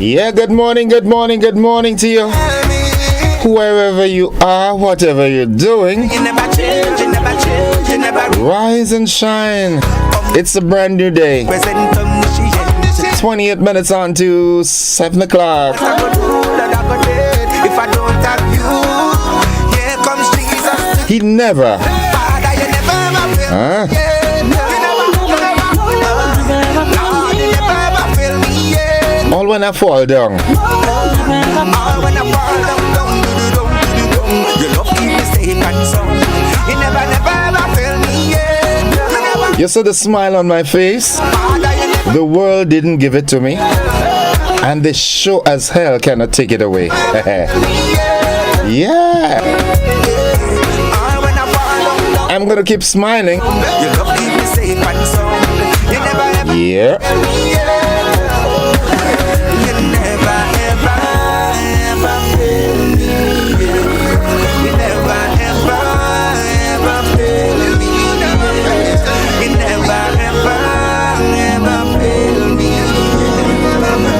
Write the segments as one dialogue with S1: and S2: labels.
S1: Yeah, good morning to you. Wherever you are, whatever you're doing, rise and shine. It's a brand new day. 28 minutes on to 7 o'clock. He never. All when I fall down. You saw the smile on my face. The world didn't give it to me, and the show as hell cannot take it away. Yeah. I'm gonna keep smiling. Yeah.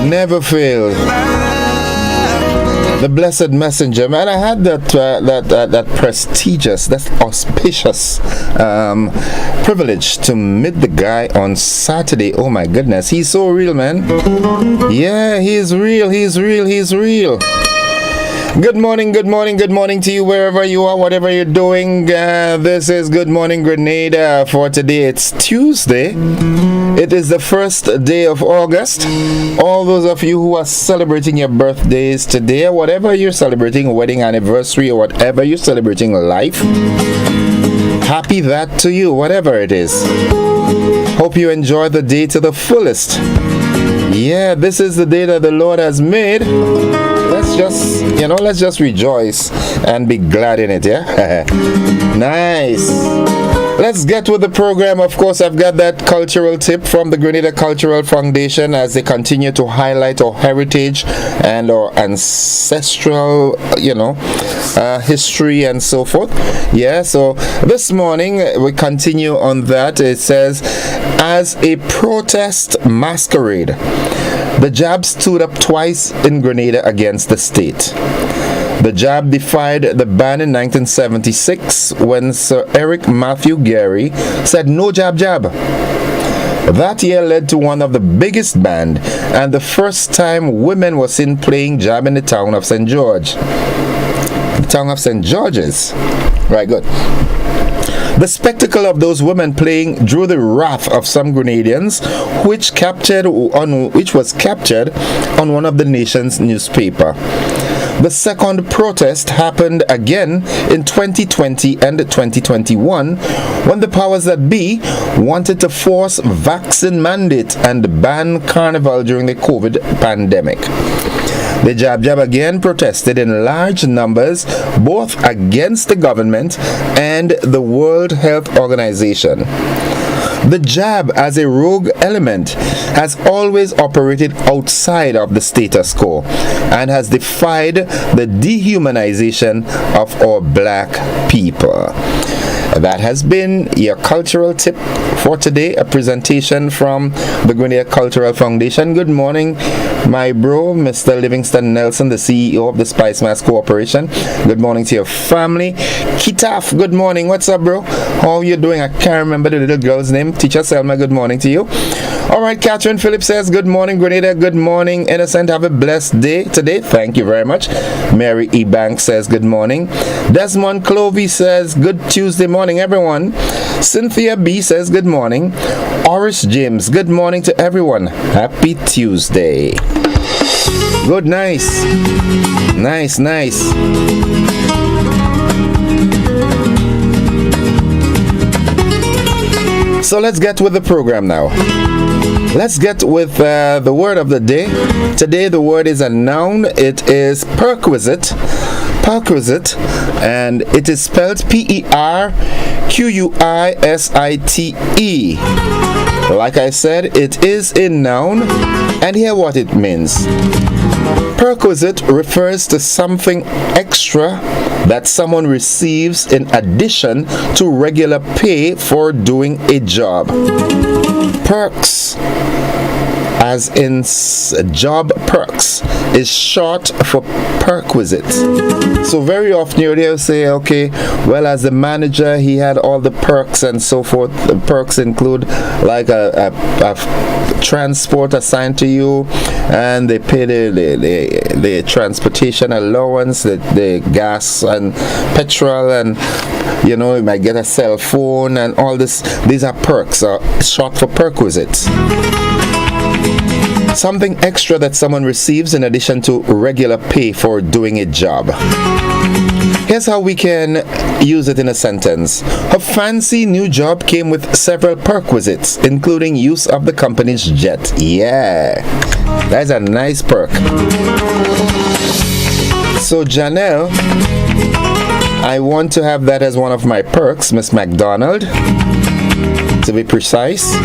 S1: Never failed. The blessed messenger, man. I had that prestigious, that auspicious privilege to meet the guy on Saturday. Oh my goodness, he's so real, man. Yeah, he's real. Good morning to you wherever you are, whatever you're doing. This is Good Morning Grenada for today. It's Tuesday. It is the first day of August. All those of you who are celebrating your birthdays today, whatever you're celebrating, wedding anniversary, or whatever you're celebrating life, happy that to you, whatever it is. Hope you enjoy the day to the fullest. Yeah, this is the day that the Lord has made. Let's just rejoice and be glad in it, yeah? Nice. Let's get with the program. Of course, I've got that cultural tip from the Grenada Cultural Foundation as they continue to highlight our heritage and our ancestral, history and so forth. Yeah, so this morning we continue on that. It says, as a protest masquerade, the Jab stood up twice in Grenada against the state. The Jab defied the ban in 1976 when Sir Eric Matthew Gary said no jab. That year led to one of the biggest bans and the first time women were seen playing jab in the town of St. George. The town of St. George's. Right, good. The spectacle of those women playing drew the wrath of some Grenadians, which was captured on one of the nation's newspaper. The second protest happened again in 2020 and 2021 when the powers that be wanted to force vaccine mandate and ban carnival during the COVID pandemic. The Jab again protested in large numbers both against the government and the World Health Organization. The Jab, as a rogue element, has always operated outside of the status quo and has defied the dehumanization of our black people. That has been your cultural tip for today, a presentation from the Grenada Cultural Foundation. Good morning, my bro, Mr. Livingston Nelson, the CEO of the Spice Mass Corporation. Good morning to your family. Kitaf, good morning. What's up, bro? How are you doing? I can't remember the little girl's name. Teacher Selma, good morning to you. All right, Catherine Phillips says, good morning, Grenada. Good morning, Innocent. Have a blessed day today. Thank you very much. Mary E. Banks says, good morning. Desmond Clovey says, good Tuesday morning, everyone. Cynthia B. says, good morning. Oris James, good morning to everyone. Happy Tuesday. Good, nice. Nice. So let's get with the program now. Let's get with the word of the day. Today the word is a noun. It is perquisite, and it is spelled Perquisite. Like I said, it is a noun, and here what it means. Perquisite refers to something extra that someone receives in addition to regular pay for doing a job. Perks as in job perks, is short for perquisites. So very often you'll say, okay, well, as the manager, he had all the perks and so forth. The perks include like a transport assigned to you, and they pay the transportation allowance, the gas and petrol, and you know, you might get a cell phone and all this. These are perks, short for perquisites. Something extra that someone receives in addition to regular pay for doing a job. Here's how we can use it in a sentence. Her fancy new job came with several perquisites, including use of the company's jet. Yeah, that's a nice perk. So Janelle, I want to have that as one of my perks, Miss McDonald, to be precise.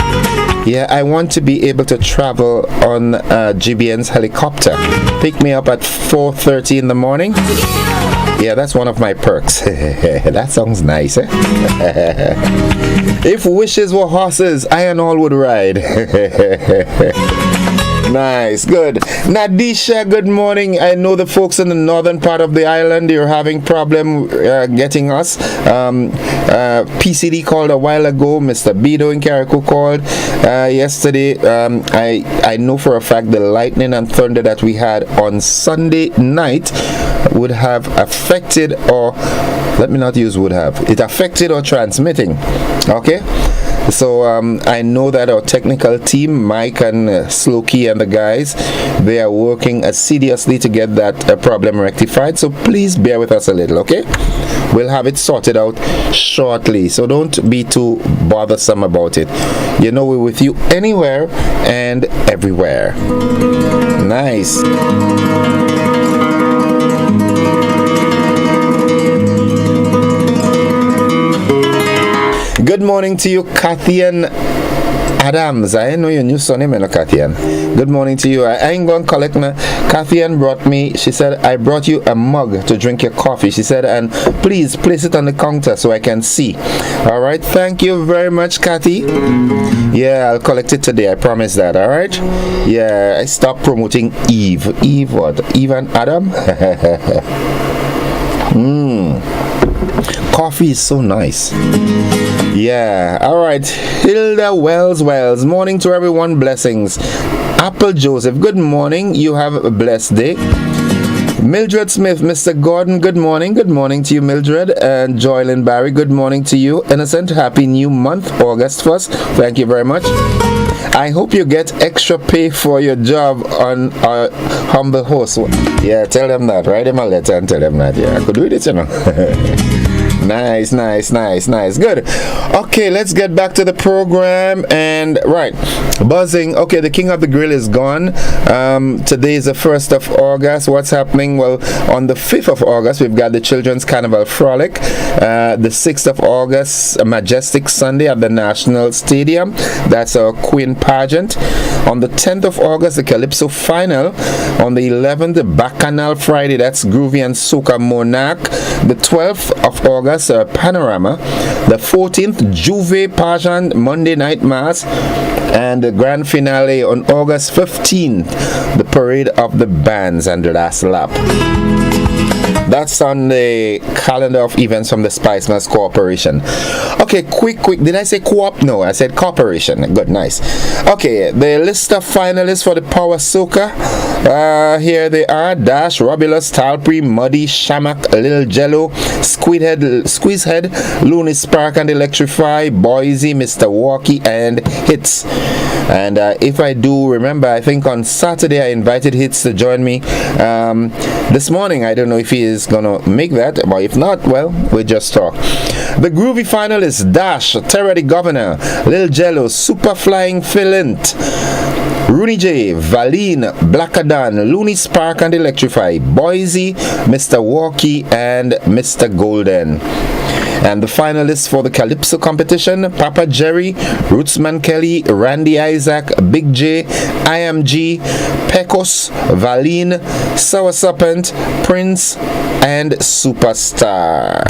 S1: Yeah, I want to be able to travel on GBN's helicopter. Pick me up at 4:30 in the morning. Yeah, that's one of my perks. That sounds nice, eh? If wishes were horses, I and all would ride. Nice, good. Nadisha, good morning. I know the folks in the northern part of the island, you're having problem getting us. PCD called a while ago. Mr. Bido in Carrico called yesterday. I know for a fact the lightning and thunder that we had on Sunday night would have affected, or let me not use would have, it affected our transmitting. Okay, so I know that our technical team, Mike and Slokey and the guys, they are working assiduously to get that problem rectified, so please bear with us a little. Okay, we'll have it sorted out shortly, so don't be too bothersome about it. You know, we're with you anywhere and everywhere. Nice. Good morning to you, Kathian Adams. I know your new surname, Kathian. Good morning to you. I ain't going to collect now. Kathian brought me, she said, I brought you a mug to drink your coffee. She said, and please place it on the counter so I can see. All right. Thank you very much, Kathy. Yeah, I'll collect it today. I promise that. All right. Yeah, I stopped promoting Eve. Eve what? Eve and Adam? Coffee is so nice. Yeah, all right. Hilda Wells. Morning to everyone. Blessings. Apple Joseph, good morning. You have a blessed day. Mildred Smith, Mr. Gordon, good morning. Good morning to you, Mildred. And Joylyn Barry, good morning to you. Innocent, happy new month, August 1st. Thank you very much. I hope you get extra pay for your job on our humble host. Yeah, tell them that. Write them a letter and tell them that. Yeah, I could do it, you know. Nice. Good. Okay, let's get back to the program. And right, buzzing. Okay, the King of the Grill is gone. Today is the 1st of August. What's happening? Well, on the 5th of August, we've got the Children's Carnival Frolic. The 6th of August, a Majestic Sunday at the National Stadium. That's our Queen pageant. On the 10th of August, the Calypso Final. On the 11th, the Bacchanal Friday. That's Groovy and Soca Monarch. The 12th of August, Panorama. The 14th, Juve Pageant Monday Night Mass. And the grand finale on August 15th, the Parade of the Bands and the Last Lap. That's on the calendar of events from the Spicemas Corporation. Okay, quick. Did I say co-op? No, I said corporation. Good, nice. Okay, the list of finalists for the Power Soca. Here they are: Dash, Robulus, Talpree, Muddy, Shamak, Lil Jello, Squeezehead, Looney Spark and Electrify, Boise, Mr. Walkie, and Hits. And if I do remember, I think on Saturday I invited Hits to join me. This morning, I don't know if he is gonna make that, but if not, well, we just talk. The groovy finalists: Dash, Terra the Governor, Lil Jello, Super Flying Philint, Rooney J, Valine, Blackadan, Looney Spark and Electrify, Boise, Mr. Walkie, and Mr. Golden. And the finalists for the Calypso competition: Papa Jerry, Rootsman Kelly, Randy Isaac, Big J, IMG, Pecos, Valine, Sour Serpent, Prince, and Superstar.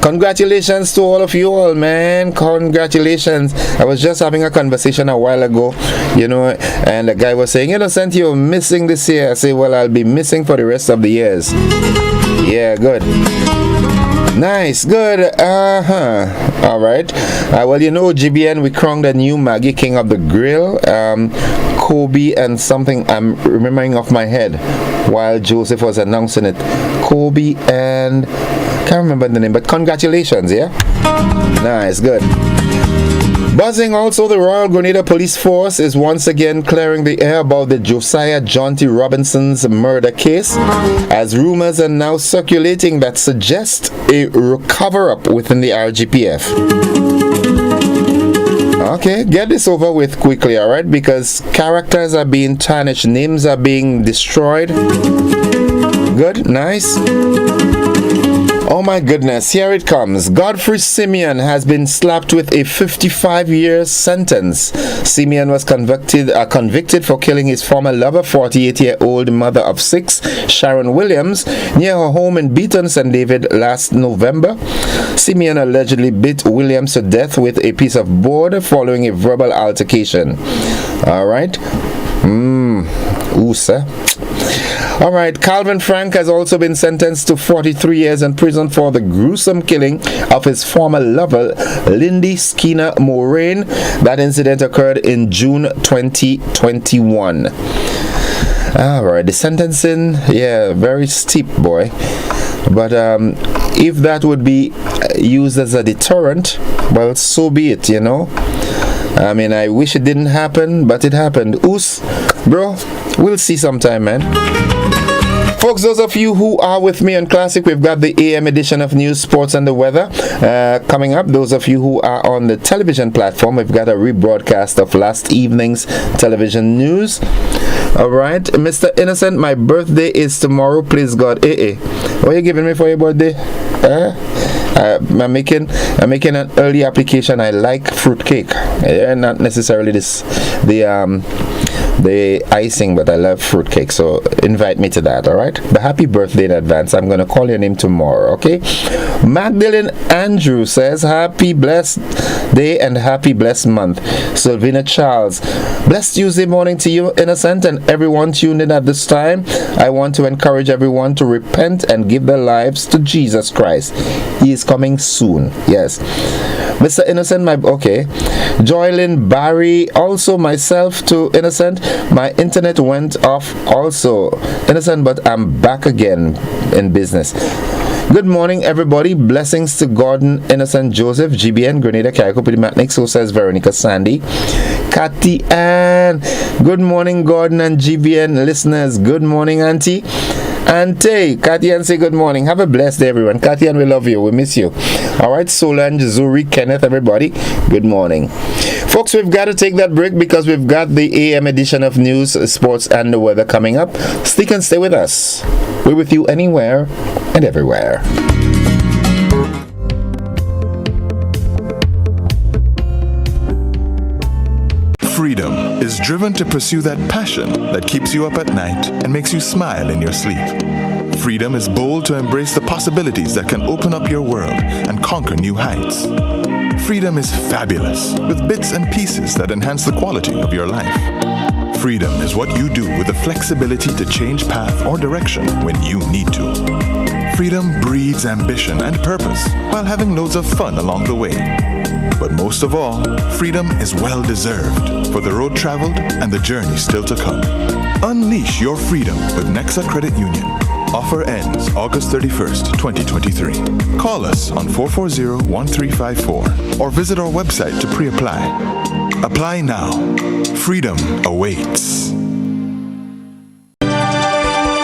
S1: Congratulations to all of you all, man. Congratulations. I was just having a conversation a while ago, and the guy was saying, Innocent, you're missing this year. I say, well, I'll be missing for the rest of the years. Yeah, good. Nice, good. All right. Well, GBN, we crowned a new Maggie King of the Grill, Kobe, and something I'm remembering off my head while Joseph was announcing it. Kobe and can't remember the name, but congratulations, yeah. Nice, good. Buzzing also, the Royal Grenada Police Force is once again clearing the air about the Josiah Jonty Robinson's murder case, as rumors are now circulating that suggest a cover-up within the RGPF. Okay, get this over with quickly, alright, because characters are being tarnished, names are being destroyed. Good, nice. Oh my goodness, here it comes. Godfrey Simeon has been slapped with a 55-year sentence. Simeon was convicted for killing his former lover, 48-year-old mother of 6, Sharon Williams, near her home in Beaton, St. David last November. Simeon allegedly beat Williams to death with a piece of board following a verbal altercation. Alright. Ooh, sir. Alright, Calvin Frank has also been sentenced to 43 years in prison for the gruesome killing of his former lover, Lindy Skeena Moraine. That incident occurred in June 2021. Alright, the sentencing, yeah, very steep, boy. But if that would be used as a deterrent, well, so be it, I mean, I wish it didn't happen, but it happened. Oos, bro, we'll see sometime, man. Folks, those of you who are with me on Classic, we've got the AM edition of News, Sports, and the Weather coming up. Those of you who are on the television platform, we've got a rebroadcast of last evening's television news. All right, Mr. Innocent, my birthday is tomorrow. Please God, what are you giving me for your birthday? I'm making an early application. I like fruitcake, not necessarily the icing, but I love fruitcake, so invite me to that. All right, but happy birthday in advance. I'm gonna call your name tomorrow, okay? Magdalene Andrew says happy blessed day and happy blessed month. Sylvina Charles, blessed Tuesday morning to you, Innocent, and everyone tuned in at this time. I want to encourage everyone to repent and give their lives to Jesus Christ. He is coming soon. Yes, Mr. Innocent, okay. Joylyn Barry, also myself to Innocent. My internet went off also, Innocent, but I'm back again in business. Good morning, everybody. Blessings to Gordon, Innocent, Joseph, GBN, Grenada, Carrico, Matnick. So says Veronica Sandy. Cathy Ann. Good morning, Gordon and GBN listeners. Good morning, Auntie. Auntie, Cathy Ann, say good morning. Have a blessed day, everyone. Cathy Ann, we love you. We miss you. All right, Solange, Zuri, Kenneth, everybody. Good morning. Folks, we've got to take that break because we've got the AM edition of News, Sports, and the Weather coming up. Stick and stay with us. We're with you anywhere and everywhere.
S2: Freedom is driven to pursue that passion that keeps you up at night and makes you smile in your sleep. Freedom is bold to embrace the possibilities that can open up your world and conquer new heights. Freedom is fabulous, with bits and pieces that enhance the quality of your life. Freedom is what you do with the flexibility to change path or direction when you need to. Freedom breeds ambition and purpose while having loads of fun along the way. But most of all, freedom is well-deserved for the road traveled and the journey still to come. Unleash your freedom with Nexa Credit Union. Offer ends August 31st, 2023. Call us on 440-1354 or visit our website to pre-apply. Apply now. Freedom awaits.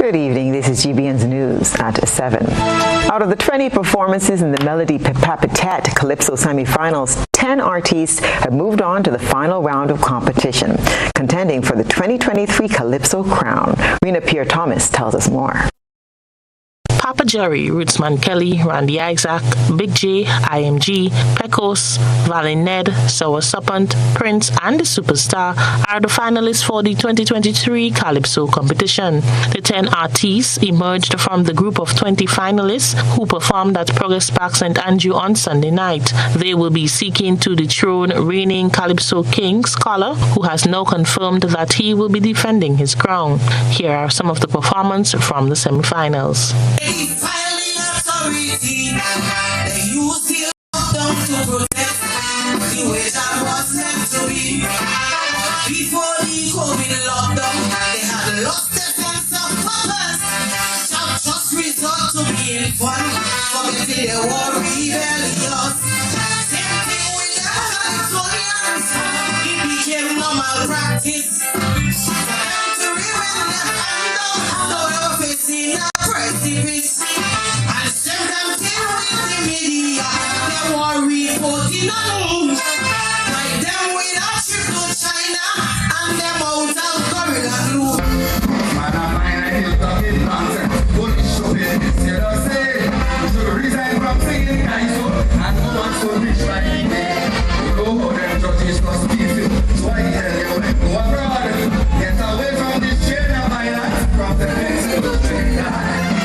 S3: Good evening, this is GBN's News at 7. Out of the 20 performances in the Melody Papetet Calypso semifinals, 10 artists have moved on to the final round of competition, contending for the 2023 Calypso crown. Rena Pierre-Thomas tells us more.
S4: Papa Jerry, Rootsman Kelly, Randy Isaac, Big J, IMG, Pecos, Valley Ned, Sour Serpent, Prince, and the Superstar are the finalists for the 2023 Calypso competition. The 10 artists emerged from the group of 20 finalists who performed at Progress Park St. Andrew on Sunday night. They will be seeking to dethrone reigning Calypso King Scholar, who has now confirmed that he will be defending his crown. Here are some of the performances from the semifinals.
S5: Before the COVID lockdown, they had lost their sense of purpose. Some just resort to being fun, forgetting they were rebellious. Same thing with the Californians, it became normal practice. For them to remain left undone, though they were facing a precipice. And same damn thing with the media, they were reporting on. Like them with a trip to China, and them out of Gorilla Glue. Man, I'm fine, I feel talking nonsense. What is shopping? You know, say, you should resign from singing Kaiso, and no one so rich like me. You go home and judges must keep you. So I tell you, go abroad. Get away from this chain of island, from the next to the train.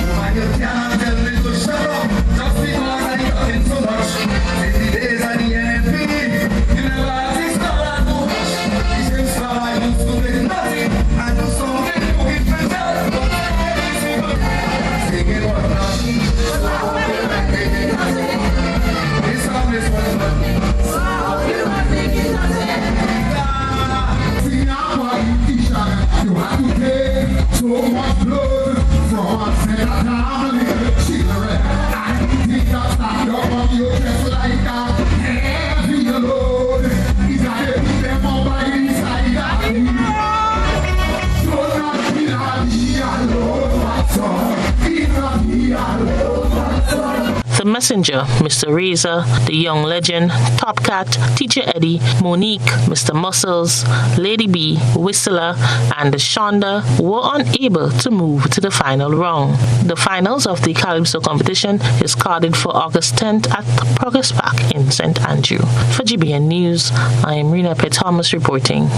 S5: Woman, you can't tell me to shut up, just because I got in so much. In the days of the NFP, you never had this dollar much. The same scholar I used to make nothing, and do something to get better. But singing what nothing, so I hope you like making nothing. This song is for nothing, so I hope you like making nothing. See now what you teach us, you have to pay so much blood from us and our family children. And you think that's not your money, you just like that heavy load. Is that they put them all by inside of you? Do not be alone, what's up? Be not be alone, what's up?
S4: The Messenger, Mr. Razor, The Young Legend, Top Cat, Teacher Eddie, Monique, Mr. Muscles, Lady B, Whistler, and Shonda were unable to move to the final round. The finals of the Calypso competition is carded for August 10th at Progress Park in St. Andrew. For GBN News, I am Rena Thomas reporting.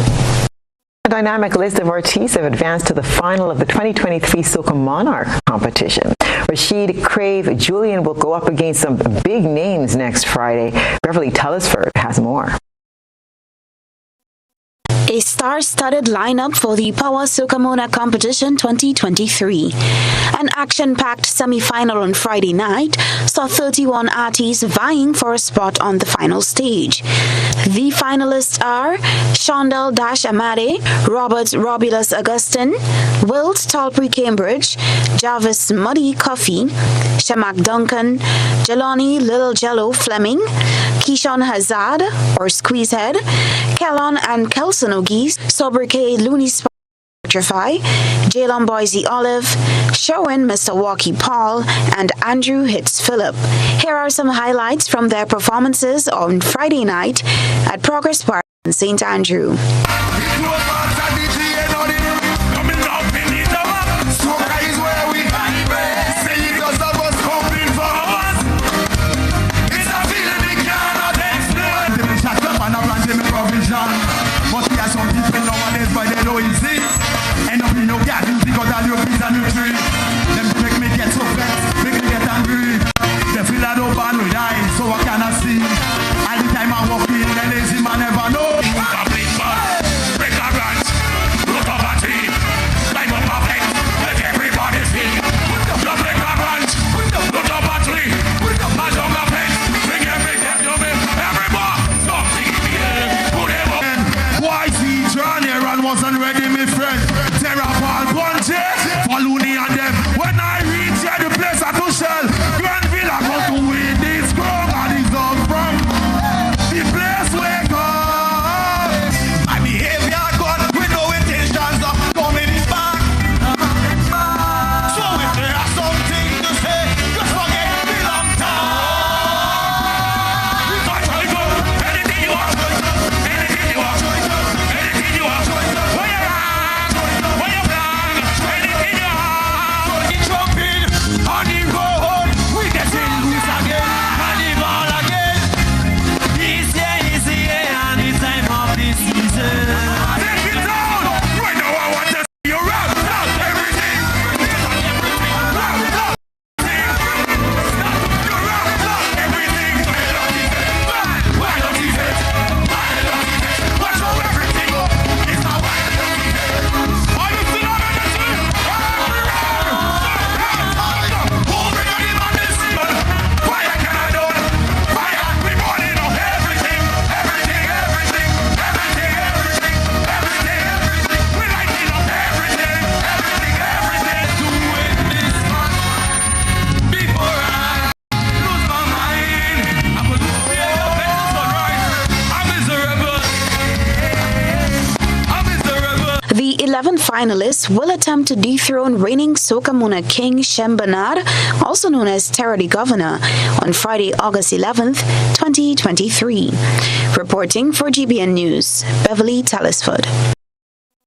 S3: A dynamic list of artists have advanced to the final of the 2023 Soca Monarch competition. Rashid, Crave, Julian will go up against some big names next Friday. Beverly Tellisford has more.
S6: A star-studded lineup for the Power Soca Monarch Competition 2023. An action-packed semi-final on Friday night saw 31 artists vying for a spot on the final stage. The finalists are Shondell Dash Amade, Robert Robulus Augustine, Wilt Talpri Cambridge, Jarvis Muddy Coffee, Shamak Duncan, Jelani Little Jello Fleming, Keyshawn Hazard or Squeezehead, Kellon and Kelson O'Gees, Sobriquet Looney Spectrify, Jalon Boise Olive, Sherwin Mr. Walkie Paul, and Andrew Hitz Phillip. Here are some highlights from their performances on Friday night at Progress Park in St. Andrew.
S5: Wasn't ready, my friend. Terra Paul Bunches, Faluni and
S6: 11 finalists will attempt to dethrone reigning Soca Muna King Shem Bernard, also known as Territory Governor, on Friday, August 11th, 2023. Reporting for GBN News, Beverly Telesford.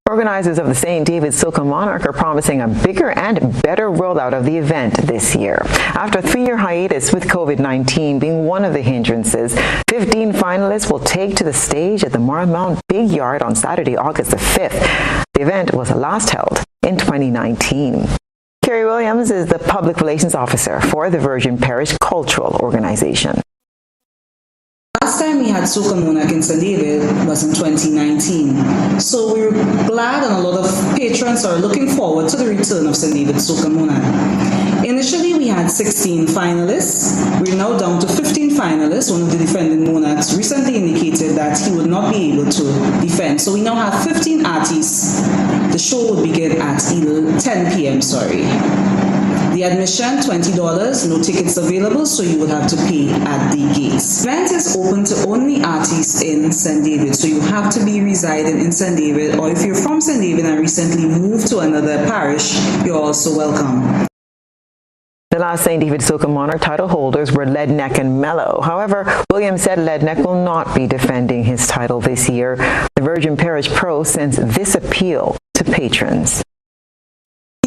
S3: Organizers of the St. David Soca Monarch are promising a bigger and better rollout of the event this year. After a 3-year hiatus with COVID-19 being one of the hindrances, 15 finalists will take to the stage at the Marmount Big Yard on Saturday, August the 5th. The event was last held in 2019. Kerry Williams is the Public Relations Officer for the Virgin Parish Cultural Organization.
S7: Last time we had Soca Monarch in St. David was in 2019. So we're glad and a lot of patrons are looking forward to the return of St. David Soca Monarch. Initially we had 16 finalists. We're now down to 15 finalists. One of the defending monarchs recently indicated that he would not be able to defend. So we now have 15 artists. The show would begin at 10 p.m. The admission, $20, no tickets available, so you would have to pay at the gates. The event is open to only artists in St. David, so you have to be residing in St. David, or if you're from St. David and recently moved to another parish, you're also welcome.
S3: The last St. David Soca Monarch title holders were Leadneck and Mello. However, Williams said Leadneck will not be defending his title this year. The Virgin Parish Pro sends this appeal to patrons.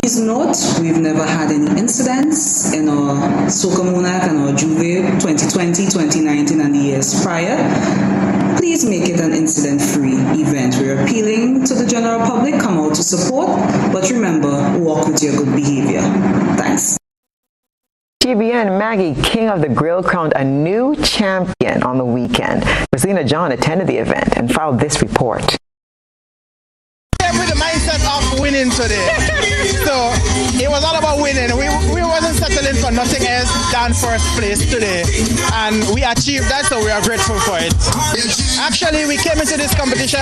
S7: Please note, we've never had any incidents in our Soca Monarch and our Juve 2020, 2019 and the years prior. Please make it an incident-free event. We're appealing to the general public, come out to support, but remember, walk with your good behavior. Thanks.
S3: GBN Maggie King of the Grill crowned a new champion on the weekend. Christina John attended the event and filed this report.
S8: With the mindset of winning today. So it was all about winning. We wasn't settling for nothing else than first place today. And we achieved that, so we are grateful for it. Actually, we came into this competition,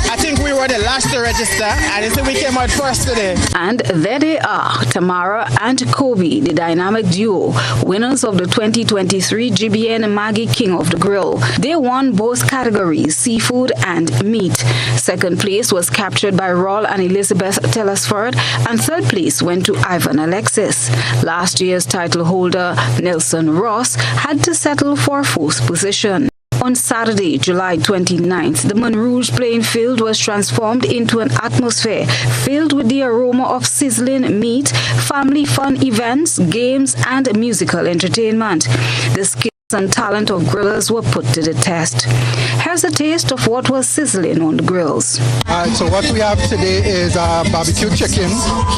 S8: I think we were the last to register, and we came out first today.
S6: And there they are, Tamara and Kobe, the dynamic duo, winners of the 2023 GBN Maggie King of the Grill. They won both categories, seafood and meat. Second place was captured by Raul and Elizabeth Telesford, and third place went to Ivan Alexis. Last year's title holder, Nelson Ross, had to settle for fourth position. On Saturday, July 29th, the Monrouge playing field was transformed into an atmosphere filled with the aroma of sizzling meat, family fun events, games, and musical entertainment. The skills and talent of grillers were put to the test. Here's a taste of what was sizzling on the grills.
S9: Alright, so what we have today is barbecue chicken,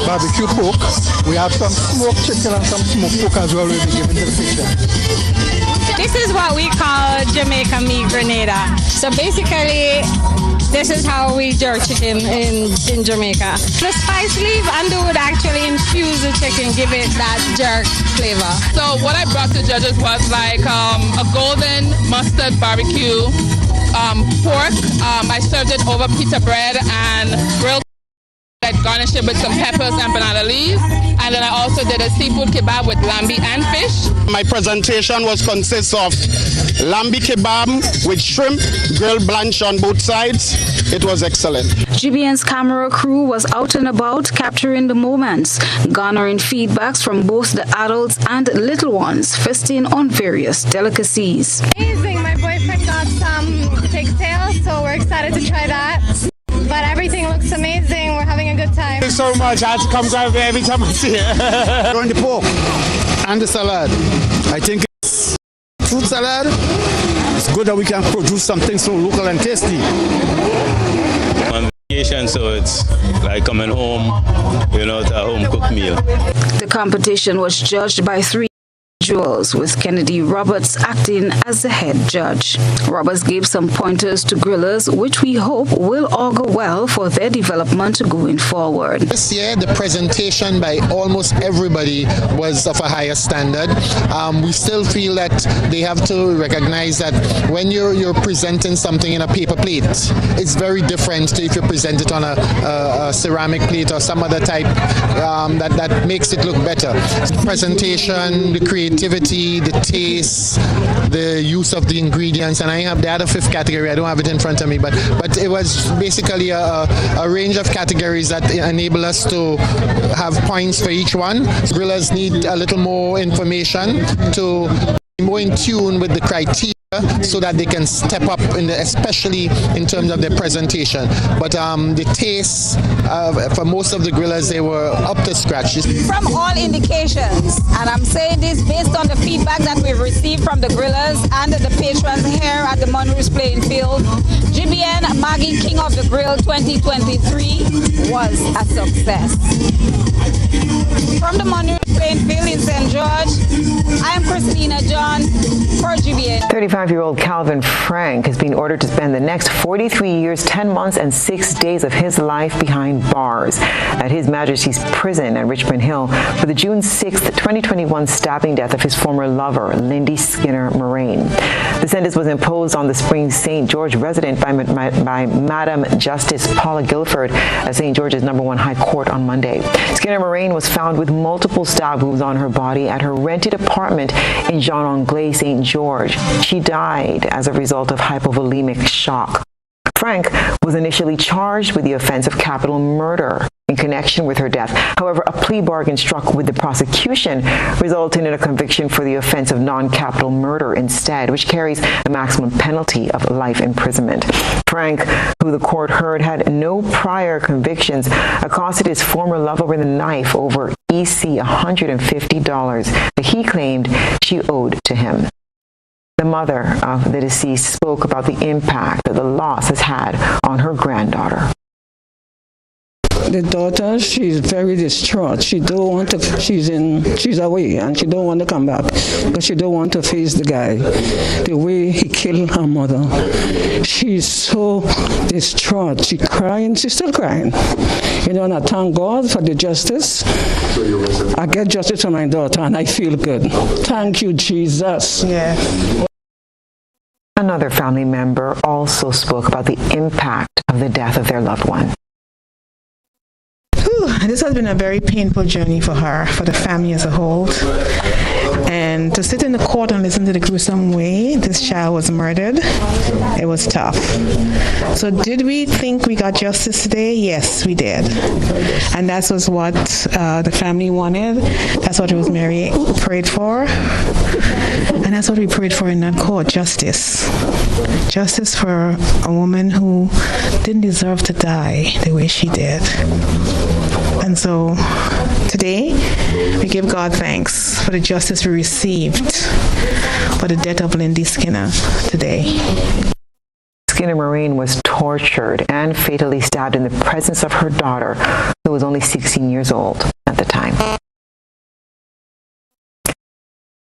S9: barbecue pork. We have some smoked chicken and some smoked pork as well we'll be giving to the patient.
S10: This is what we call Jamaica meat Grenada. So basically, this is how we jerk chicken in Jamaica. The spice leaf and the wood actually infuse the chicken, give it that jerk flavor.
S11: So what I brought to judges was like a golden mustard barbecue pork. I served it over pita bread and grilled. I garnished it with some peppers and banana leaves, and then I also did a seafood kebab with lambi and fish.
S12: My presentation consists of lambi kebab with shrimp, grilled blanch on both sides. It was excellent.
S6: GBN's camera crew was out and about capturing the moments, garnering feedbacks from both the adults and little ones, feasting on various delicacies.
S10: Amazing, my boyfriend got some pigtails, so we're excited to try that. But everything looks amazing. We're having a good time.
S12: Thank you so much. I have to come grab it every time I see it. On the pork and the salad. I think it's fruit salad. It's good that we can produce something so local and tasty.
S13: On vacation, so it's like coming home, to a home-cooked meal.
S6: The competition was judged by 3 individuals, with Kennedy Roberts acting as the head judge. Roberts gave some pointers to grillers, which we hope will augur well for their development going forward.
S9: This year, the presentation by almost everybody was of a higher standard. We still feel that they have to recognize that when you're presenting something in a paper plate, it's very different to if you present it on a ceramic plate or some other type that makes it look better. Presentation, the creativity, creativity, the taste, the use of the ingredients, and I have the other fifth category. I don't have it in front of me, but it was basically a range of categories that enable us to have points for each one. Grillers need a little more information to be more in tune with the criteria, so that they can step up, especially in terms of their presentation. But the taste, for most of the grillers, they were up to scratch.
S14: From all indications, and I'm saying this based on the feedback that we've received from the grillers and the patrons here at the Monroe's Playing Field, GBN Maggie King of the Grill 2023 was a success. From the Monroe's Playing Field in St. George, I am Christina John for GBN.
S3: 35-year-old Calvin Frank has been ordered to spend the next 43 years, 10 months, and 6 days of his life behind bars at His Majesty's Prison at Richmond Hill for the June 6, 2021 stabbing death of his former lover, Lindy Skinner Moraine. The sentence was imposed on the Spring St. George resident by Madam Justice Paula Guilford at St. George's No. 1 High Court on Monday. Skinner Moraine was found with multiple stab wounds on her body at her rented apartment in Jean Anglais, St. George. She died as a result of hypovolemic shock. Frank was initially charged with the offense of capital murder in connection with her death. However, a plea bargain struck with the prosecution resulted in a conviction for the offense of non-capital murder instead, which carries a maximum penalty of life imprisonment. Frank, who the court heard had no prior convictions, accosted his former lover with a knife over EC $150 that he claimed she owed to him. The mother of the deceased spoke about the impact that the loss has had on her granddaughter.
S15: The daughter, she's very distraught. She don't want to. She's away, and she don't want to come back because she don't want to face the guy. The way he killed her mother, she's so distraught. She's crying. She's still crying. And I thank God for the justice. I get justice for my daughter, and I feel good. Thank you, Jesus.
S3: Yeah. Another family member also spoke about the impact of the death of their loved one.
S16: This has been a very painful journey for her, for the family as a whole. And to sit in the court and listen to the gruesome way this child was murdered, it was tough. So did we think we got justice today? Yes, we did. And that was what the family wanted. That's what Rosemary prayed for. And that's what we prayed for in that court, justice. Justice for a woman who didn't deserve to die the way she did. And so today, we give God thanks for the justice we received for the death of Lindy Skinner today.
S3: Skinner Moraine was tortured and fatally stabbed in the presence of her daughter, who was only 16 years old at the time.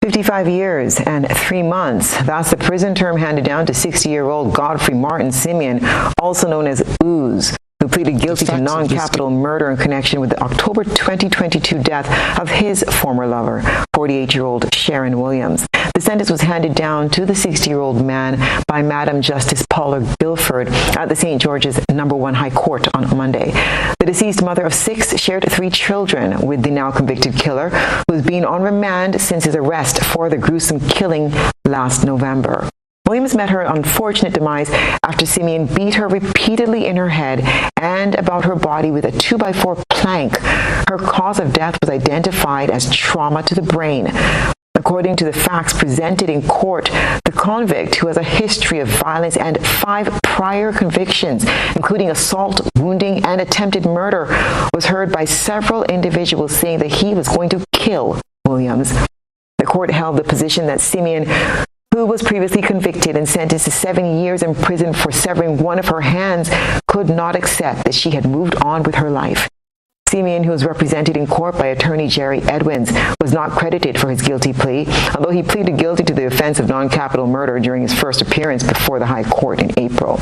S3: 55 years and 3 months. That's the prison term handed down to 60-year-old Godfrey Martin Simeon, also known as Ooze, who pleaded guilty to non-capital murder in connection with the October 2022 death of his former lover, 48-year-old Sharon Williams. The sentence was handed down to the 60-year-old man by Madam Justice Paula Guilford at the St. George's No. 1 High Court on Monday. The deceased mother of 6 shared 3 children with the now convicted killer, who has been on remand since his arrest for the gruesome killing last November. Williams met her unfortunate demise after Simeon beat her repeatedly in her head and about her body with a 2x4 plank. Her cause of death was identified as trauma to the brain. According to the facts presented in court, the convict, who has a history of violence and 5 prior convictions, including assault, wounding, and attempted murder, was heard by several individuals saying that he was going to kill Williams. The court held the position that Simeon, who was previously convicted and sentenced to 7 years in prison for severing one of her hands, could not accept that she had moved on with her life. Simeon, who was represented in court by attorney Jerry Edwins, was not credited for his guilty plea, although he pleaded guilty to the offense of non-capital murder during his first appearance before the High Court in April.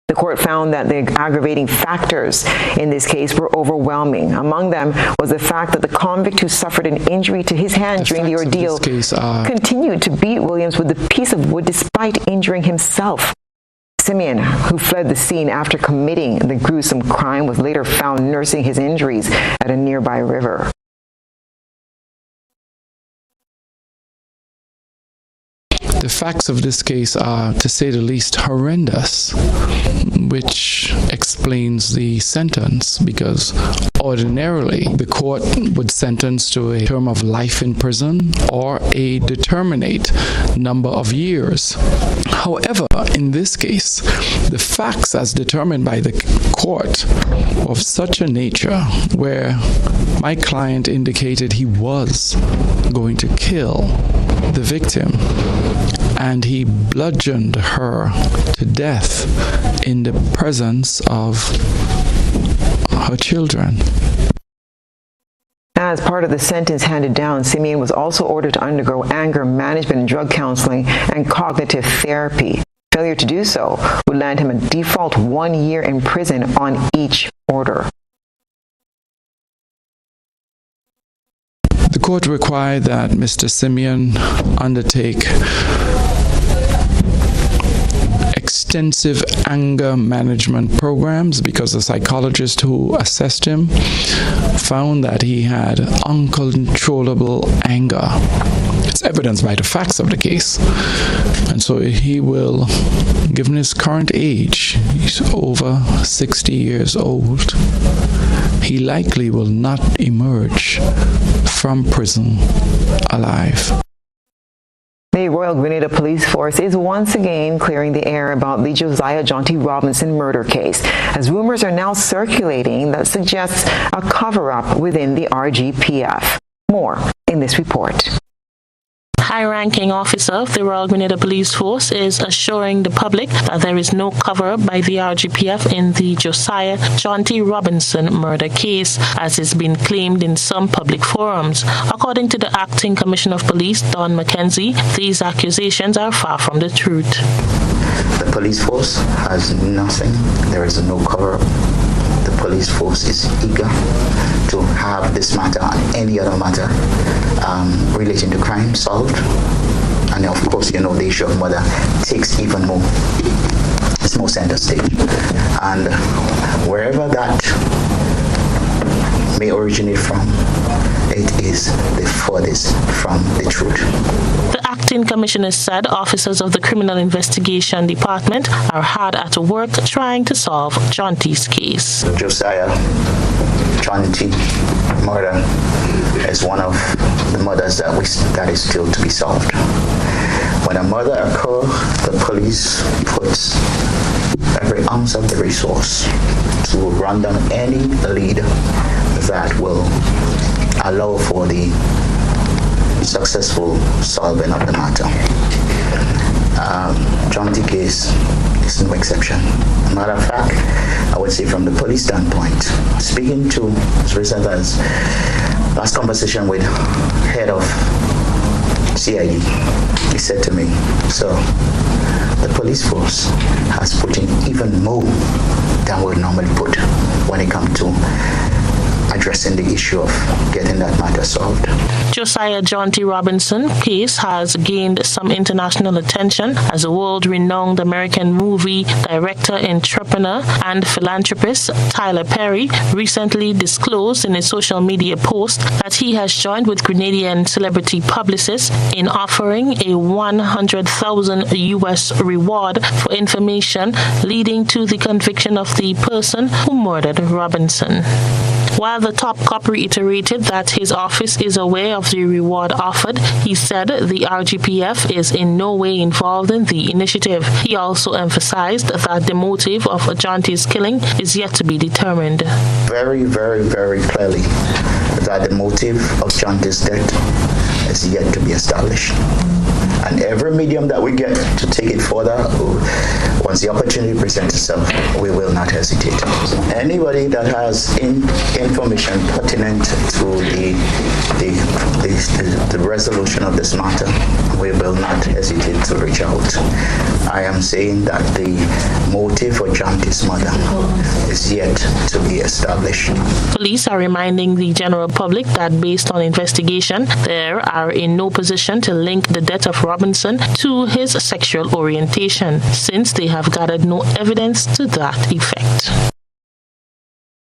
S3: The court found that the aggravating factors in this case were overwhelming. Among them was the fact that the convict, who suffered an injury to his hand during the ordeal, continued to beat Williams with a piece of wood despite injuring himself. Simeon, who fled the scene after committing the gruesome crime, was later found nursing his injuries at a nearby river.
S17: The facts of this case are, to say the least, horrendous, which explains the sentence, because ordinarily the court would sentence to a term of life in prison or a determinate number of years. However, in this case, the facts as determined by the court were of such a nature where my client indicated he was going to kill the victim, and he bludgeoned her to death in the presence of her children.
S3: As part of the sentence handed down, Simeon was also ordered to undergo anger management and drug counseling and cognitive therapy. Failure to do so would land him a default 1 year in prison on each order.
S17: The court required that Mr. Simeon undertake extensive anger management programs because the psychologist who assessed him found that he had uncontrollable anger. It's evidenced by the facts of the case. And so he will, given his current age, he's over 60 years old, he likely will not emerge from prison alive.
S3: The Royal Grenada Police Force is once again clearing the air about the Josiah Jonty Robinson murder case, as rumors are now circulating that suggests a cover-up within the RGPF. More in this report.
S4: High-ranking officer of the Royal Grenada Police Force is assuring the public that there is no cover-up by the RGPF in the Josiah Jonty Robinson murder case, as has been claimed in some public forums. According to the Acting Commissioner of Police, Don McKenzie, these accusations are far from the truth.
S18: The police force has nothing. There is no cover-up. The police force is eager to have this matter and any other matter relating to crime solved. And of course, you know, the issue of murder takes even more. It's more center stage. And wherever that may originate from, it is the furthest from the truth.
S4: The acting commissioner said officers of the Criminal Investigation Department are hard at work trying to solve Jonty's case.
S18: Josiah Jonty murder is one of the murders that is still to be solved. When a murder occurs, the police puts every ounce of the resource to run down any lead that will allow for the successful solving of the matter. Jonty case is no exception. Matter of fact, I would say from the police standpoint, speaking to as recent as last conversation with head of CID, he said to me, "So the police force has put in even more than we would normally put when it comes to addressing the issue of getting that matter solved."
S4: Josiah Jonty Robinson case has gained some international attention as a world-renowned American movie director, entrepreneur, and philanthropist Tyler Perry recently disclosed in a social media post that he has joined with Grenadian celebrity publicists in offering a $100,000 US reward for information leading to the conviction of the person who murdered Robinson. While the top cop reiterated that his office is aware of the reward offered, he said the RGPF is in no way involved in the initiative. He also emphasized that the motive of Jonty's killing is yet to be determined.
S18: Very, very, very clearly that the motive of Jonty's death is yet to be established. And every medium that we get to take it further, once the opportunity presents itself, we will not hesitate. Anybody that has information pertinent to the resolution of this matter, we will not hesitate to reach out. I am saying that the motive for Jonty's murder is yet to be established.
S4: Police are reminding the general public that based on investigation, they are in no position to link the death of Robinson to his sexual orientation, since they have gathered no evidence to that effect.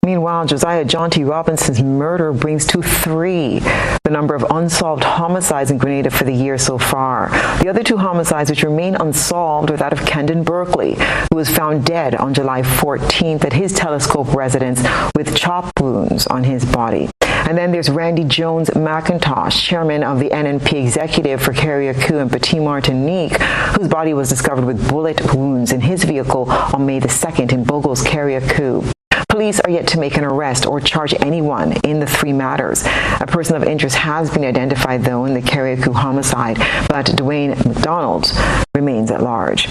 S3: Meanwhile, Josiah John T. Robinson's murder brings to 3 the number of unsolved homicides in Grenada for the year so far. The other 2 homicides which remain unsolved are that of Kendon Berkeley, who was found dead on July 14th at his Telescope residence with chop wounds on his body. And then there's Randy Jones McIntosh, chairman of the NNP executive for Carriacou and Petit Martinique, whose body was discovered with bullet wounds in his vehicle on May the 2nd in Bogos, Carriacou. Police are yet to make an arrest or charge anyone in the 3 matters. A person of interest has been identified, though, in the Carriacou homicide, but Dwayne McDonald remains at large.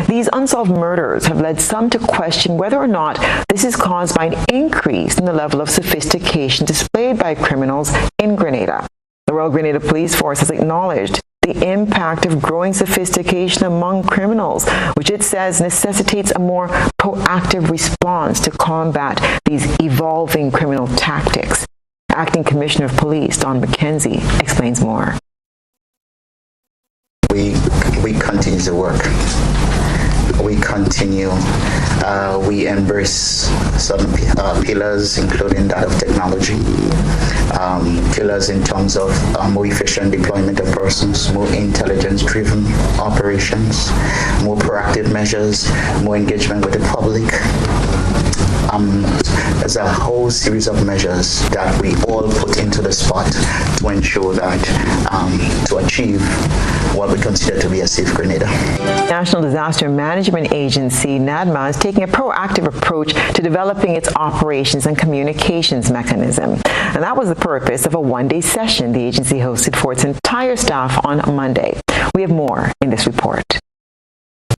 S3: These unsolved murders have led some to question whether or not this is caused by an increase in the level of sophistication displayed by criminals in Grenada. The Royal Grenada Police Force has acknowledged the impact of growing sophistication among criminals, which it says necessitates a more proactive response to combat these evolving criminal tactics. Acting Commissioner of Police Don McKenzie explains more.
S18: We continue to work. We continue. We embrace some pillars, including that of technology. Pillars in terms of more efficient deployment of persons, more intelligence-driven operations, more proactive measures, more engagement with the public. There's a whole series of measures that we all put into the spot to ensure that to achieve what we consider to be a safe Grenada.
S3: National Disaster Management Agency, NADMA, is taking a proactive approach to developing its operations and communications mechanism. And that was the purpose of a one-day session the agency hosted for its entire staff on Monday. We have more in this report.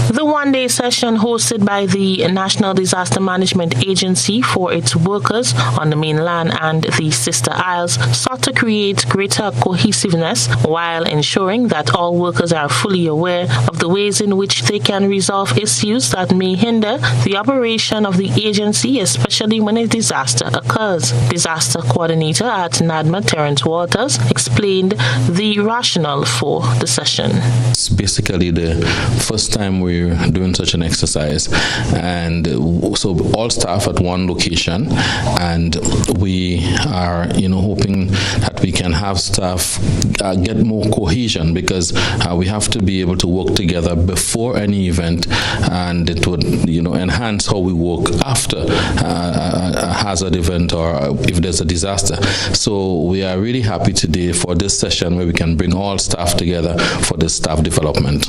S4: The one-day session hosted by the National Disaster Management Agency for its workers on the mainland and the Sister Isles sought to create greater cohesiveness while ensuring that all workers are fully aware of the ways in which they can resolve issues that may hinder the operation of the agency, especially when a disaster occurs. Disaster Coordinator at NADMA, Terence Walters, explained the rationale for the session.
S19: It's basically the first time we're doing such an exercise, and so all staff at one location, and we are hoping that we can have staff get more cohesion, because we have to be able to work together before any event, and it would enhance how we work after a hazard event or if there's a disaster. So we are really happy today for this session where we can bring all staff together for this staff development.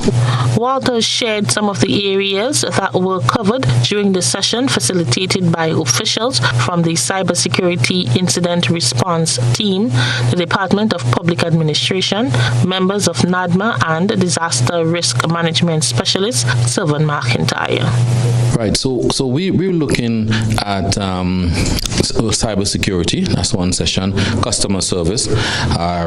S4: Walters shared some of the areas that were covered during the session, facilitated by officials from the Cybersecurity Incident Response Team, the Department of Public Administration, members of NADMA, and Disaster Risk Management Specialist Sylvan McIntyre.
S19: Right, so we're looking at cybersecurity, that's one session, customer service,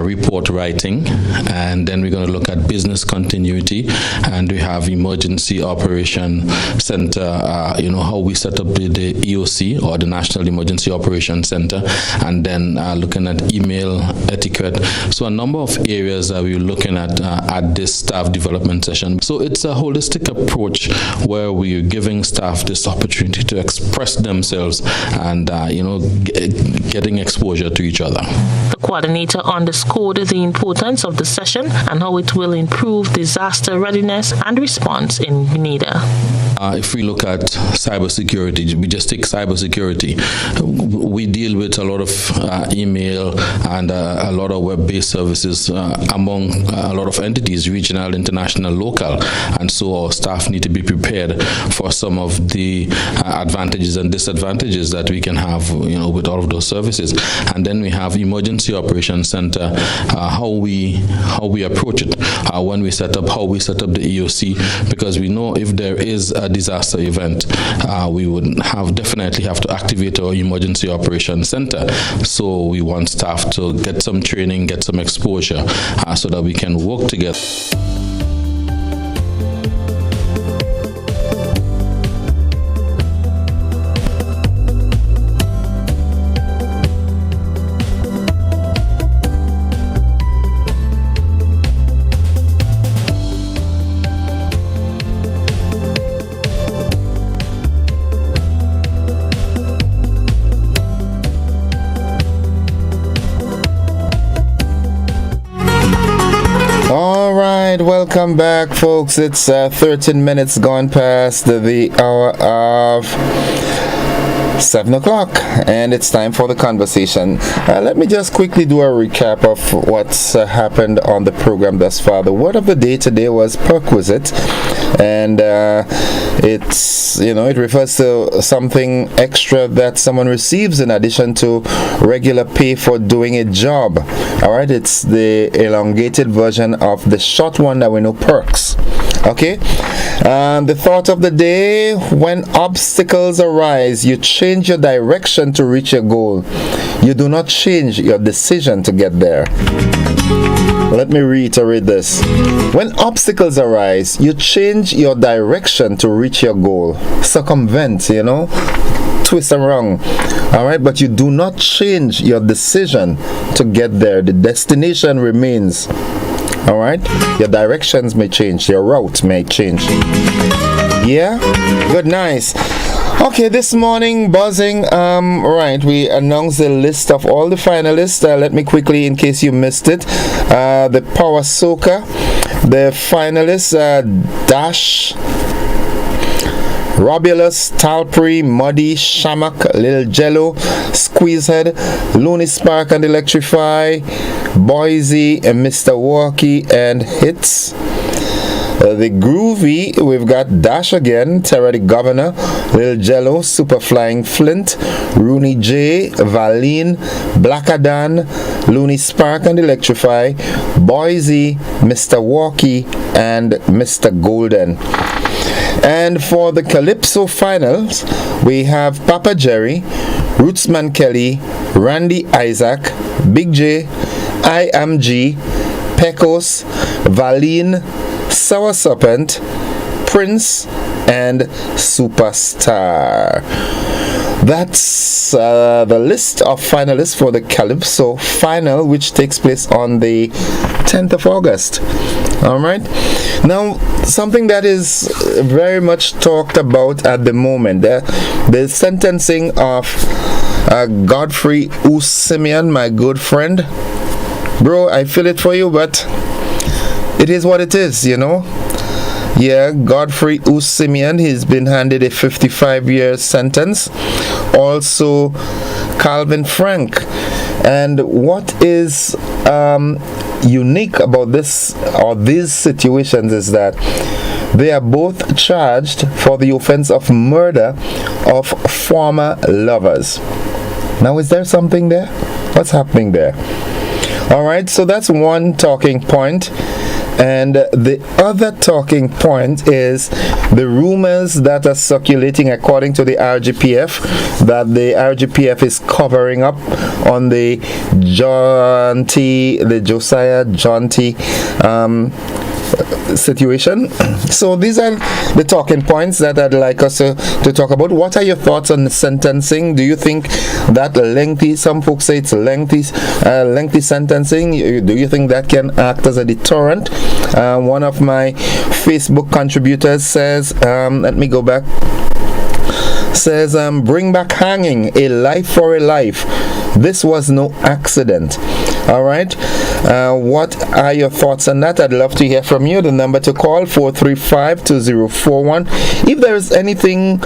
S19: report writing, and then we're going to look at business continuity, and we have emergency operation center, how we set up the EOC, or the National Emergency Operations Center, and then looking at email etiquette. So a number of areas that we're looking at this staff development session. So it's a holistic approach where we're giving staff this opportunity to express themselves and getting exposure to each other.
S4: The coordinator underscored the importance of the session and how it will improve disaster readiness and response in Grenada.
S19: If we look at cybersecurity, we just take cybersecurity. We deal with a lot of email and a lot of web-based services among a lot of entities, regional, international, local, and so our staff need to be prepared for some of the advantages and disadvantages that we can have, with all of those services. And then we have Emergency Operations Center, how we approach it, when we set up, how we set up the EOC, because we know if there is a disaster event, we would definitely have to activate our Emergency Operations Center. So we want staff to get some training, get some exposure, so that we can work together.
S1: right, welcome back, folks. It's 13 minutes gone past the hour of 7 o'clock, and it's time for the conversation. Let me just quickly do a recap of what's happened on the program thus far. The word of the day today was perquisite, and it's, it refers to something extra that someone receives in addition to regular pay for doing a job. All right, it's the elongated version of the short one that we know, perks. Okay, the thought of the day: when obstacles arise, you change your direction to reach your goal. You do not change your decision to get there. Let me reiterate this. When obstacles arise, you change your direction to reach your goal. Circumvent, twist around. Alright, but you do not change your decision to get there. The destination remains. Alright? Your directions may change, your route may change. Yeah? Good, nice. Okay, this morning, buzzing, right, we announced the list of all the finalists. Let me quickly, in case you missed it, the Power Soca, the finalists, Dash, Robulus, Talpri, Muddy, Shamak, Lil Jello, Squeezehead, Looney Spark and Electrify, Boise, and Mr. Walkie, and Hits. The Groovy, we've got Dash again, Terra the Governor, Lil Jello, Super Flying Flint, Rooney J, Valine, Blackadan, Looney Spark and Electrify, Boise, Mr. Walkie, and Mr. Golden. And for the Calypso finals, we have Papa Jerry, Rootsman Kelly, Randy Isaac, Big J, IMG, Pecos, Valine, Sour Serpent, Prince, and Superstar. That's the list of finalists for the Calypso final, which takes place on the 10th of August. Alright, now something that is very much talked about at the moment, the sentencing of Godfrey Simeon, my good friend. Bro, I feel it for you, but it is what it is, Yeah, Godfrey Simeon, he's been handed a 55-year sentence. Also, Calvin Frank. And what is unique about this or these situations is that they are both charged for the offense of murder of former lovers. Now, is there something there? What's happening there? Alright, so that's one talking point. And the other talking point is the rumors that are circulating according to the RGPF, that the RGPF is covering up on the Josiah Jonty situation. So these are the talking points that I'd like us to talk about. What are your thoughts on the sentencing? Do you think that lengthy, some folks say it's lengthy sentencing, do you think that can act as a deterrent? One of my Facebook contributors says, let me go back, says, bring back hanging, a life for a life. This was no accident. All right. What are your thoughts on that? I'd love to hear from you. The number to call, 435-2041. If there is anything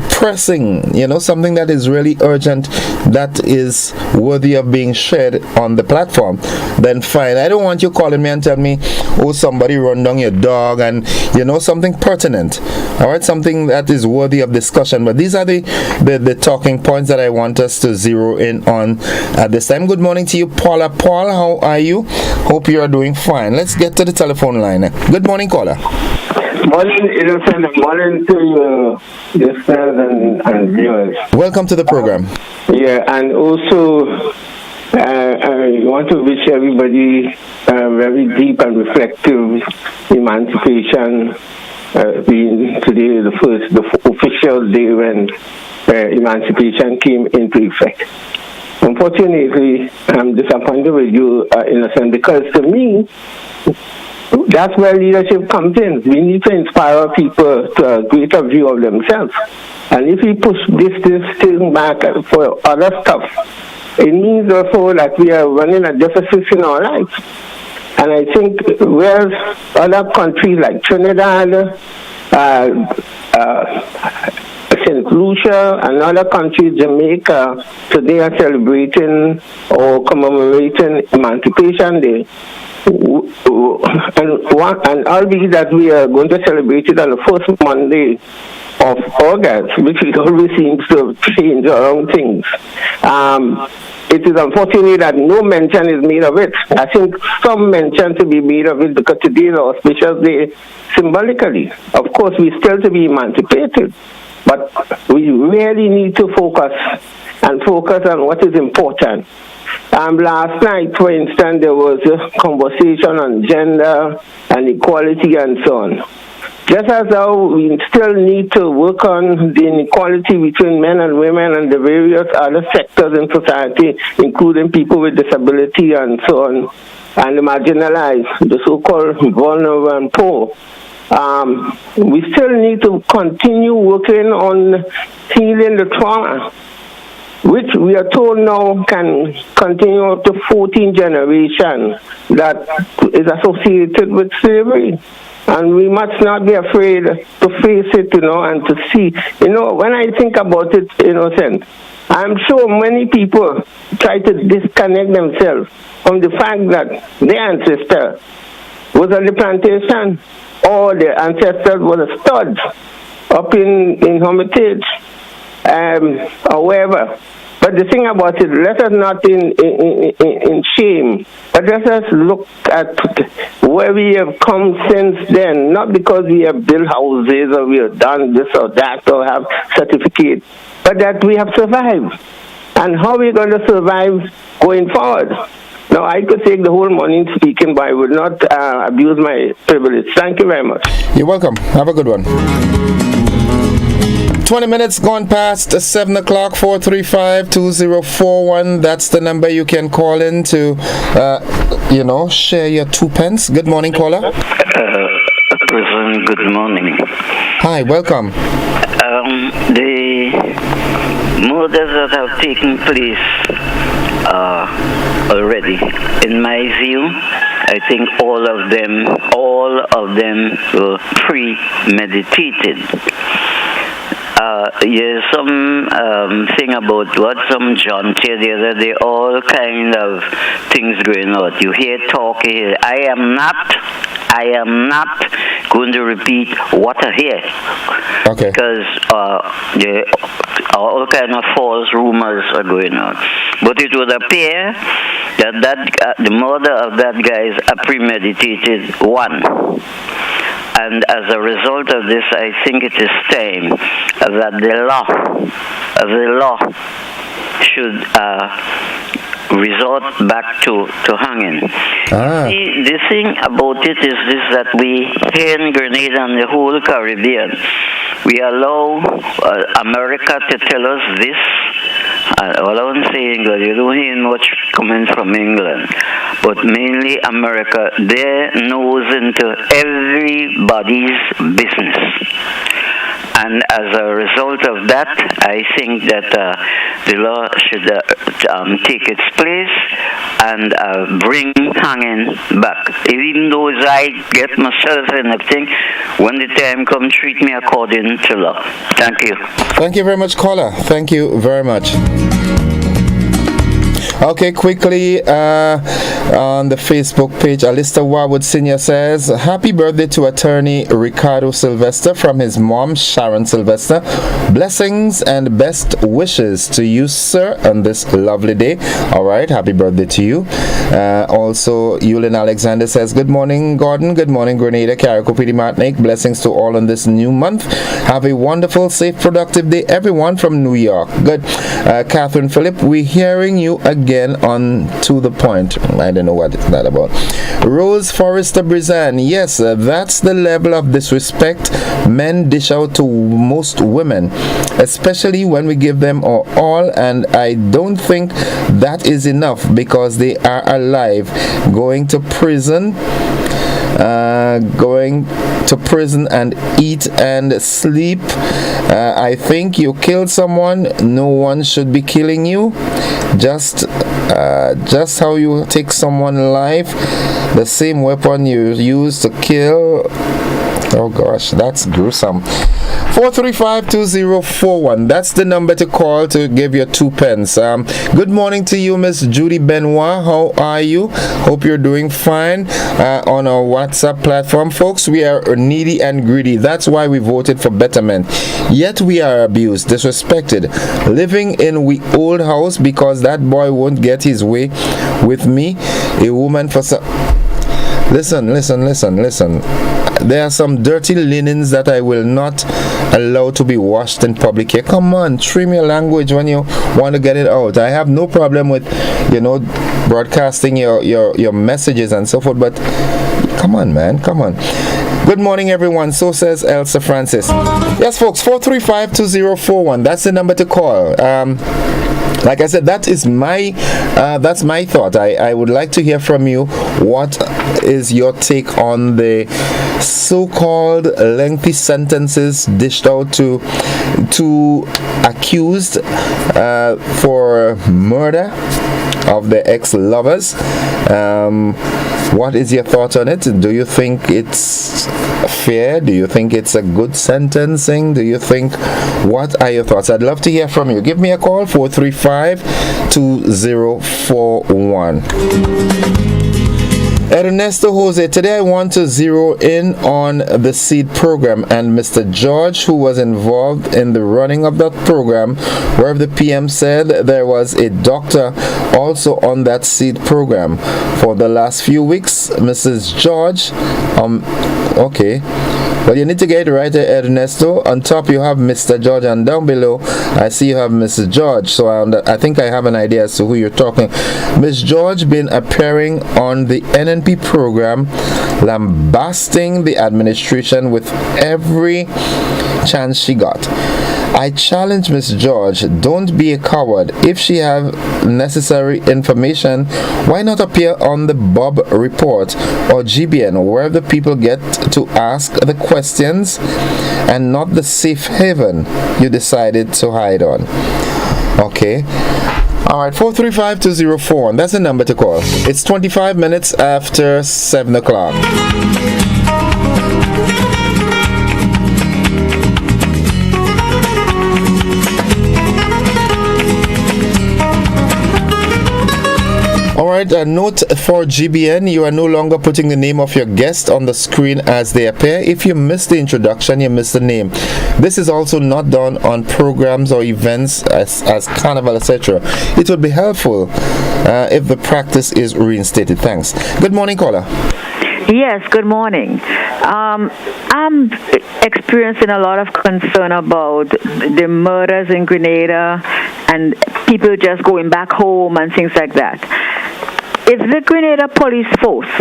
S1: pressing, something that is really urgent, that is worthy of being shared on the platform, then fine. I don't want you calling me and tell me, oh, somebody run down your dog, and something pertinent. All right, something that is worthy of discussion. But these are the talking points that I want us to zero in on at this time. Good morning to you, Paula. Paul, how are you? Hope you are doing fine. Let's get to the telephone line. Good morning, caller.
S20: Morning, innocent. Morning to your listeners and viewers.
S1: Welcome to the program.
S20: Yeah, and also I want to wish everybody very deep and reflective emancipation. Being today the official day when emancipation came into effect. Unfortunately, I'm disappointed with you, innocent, because to me, that's where leadership comes in. We need to inspire people to a greater view of themselves. And if we push this thing back for other stuff, it means also that we are running a deficit in our lives. And I think whereas other countries like Trinidad, St. Lucia, and other countries, Jamaica, today are celebrating or commemorating Emancipation Day. And albeit that we are going to celebrate it on the first Monday of August, which always seems to change around things. It is unfortunate that no mention is made of it. I think some mention to be made of it because today is our special day symbolically. Of course, we still to be emancipated, but we really need to focus on what is important. Last night, for instance, there was a conversation on gender and equality and so on. Just as how we still need to work on the inequality between men and women and the various other sectors in society, including people with disability and so on, and the marginalized, the so-called vulnerable and poor. We still need to continue working on healing the trauma, which we are told now can continue up to 14 generations that is associated with slavery. And we must not be afraid to face it, and to see. When I think about it, Innocent, I'm sure many people try to disconnect themselves from the fact that their ancestor was on the plantation, or their ancestor was a stud up in Hermitage, or wherever. But the thing about it, let us not in shame, but let us look at where we have come since then, not because we have built houses or we have done this or that or have certificates, but that we have survived. And how we're going to survive going forward. Now, I could take the whole morning speaking, but I would not abuse my privilege. Thank you very much.
S1: You're welcome. Have a good one. 20 minutes gone past 7 o'clock, 435-2041. That's the number you can call in to, share your 2 pence. Good morning, caller.
S21: President, good morning.
S1: Hi, welcome.
S21: The murders that have taken place already, in my view, I think all of them were premeditated. There's some thing about what some John said the other day, all kind of things going on. You hear talk here. I am not going to repeat what I hear.
S1: Okay.
S21: Because all kind of false rumors are going on. But it would appear that the murder of that guy is a premeditated one. And as a result of this, I think it is time that the law should resort back to hanging. See, the thing about it is this, that we here in Grenada and the whole Caribbean, we allow America to tell us this. All I want to say England, you don't hear much coming from England, but mainly America, their nose into everybody's business. And as a result of that, I think that the law should take its place and bring hanging back. Even though I get myself in a thing, when the time comes, treat me according to law. Thank you.
S1: Thank you very much, caller. Thank you very much. Okay, quickly on the Facebook page, Alistair Warwood Sr. says, happy birthday to attorney Ricardo Sylvester from his mom, Sharon Sylvester. Blessings and best wishes to you, sir, on this lovely day. All right, happy birthday to you. Also, Yulin Alexander says, good morning, Gordon. Good morning, Grenada, Carrico, Pidi Martinique. Blessings to all on this new month. Have a wonderful, safe, productive day, everyone from New York. Good. Catherine Phillip, we're hearing you again on To the Point. I don't know what that about. Rose Forrester Brizan, yes, that's the level of disrespect men dish out to most women, especially when we give them our all, and I don't think that is enough because they are alive. Going to prison going to prison and eat and sleep. I think you killed someone. No one should be killing you. Just how you take someone's life, the same weapon you use to kill. Oh gosh, that's gruesome. 435-2041. That's the number to call to give your 2 pence. Good morning to you, Miss Judy Benoit. How are you? Hope you're doing fine. On our WhatsApp platform, folks, we are needy and greedy. That's why we voted for betterment. Yet we are abused, disrespected, living in we old house because that boy won't get his way with me. A woman for some. Listen. There are some dirty linens that I will not allow to be washed in public here. Come on, trim your language when you want to get it out. I have no problem with, broadcasting your messages and so forth, but come on, man, come on. Good morning, everyone. So says Elsa Francis. Yes, folks, 435-2041. That's the number to call. Like I said, that's my thought. I would like to hear from you. What is your take on the so-called lengthy sentences dished out to accused for murder of the ex-lovers? What is your thought on it? Do you think it's fair? Do you think it's a good sentencing? What are your thoughts? I'd love to hear from you. Give me a call, 435-2041. Ernesto Jose, today I want to zero in on the seed program and Mr. George, who was involved in the running of that program, where the PM said there was a doctor also on that seed program. For the last few weeks, Mrs. George, okay. Well, you need to get it right there, Ernesto. On top, you have Mr. George, and down below, I see you have Mrs. George. So I think I have an idea as to who you're talking. Miss George been appearing on the NNP program, lambasting the administration with every chance she got. I challenge Miss George, don't be a coward. If she have necessary information, why not appear on the Bob Report or GBN, where the people get to ask the questions and not the safe haven you decided to hide on. Okay. Alright, 435-2041. That's the number to call. It's 25 minutes after 7 o'clock. Alright, a note for GBN, you are no longer putting the name of your guest on the screen as they appear. If you missed the introduction, you missed the name. This is also not done on programs or events as Carnival, etc. It would be helpful if the practice is reinstated. Thanks. Good morning, caller.
S2: Yes, good morning. I'm experiencing a lot of concern about the murders in Grenada and people just going back home and things like that. If the Grenada police force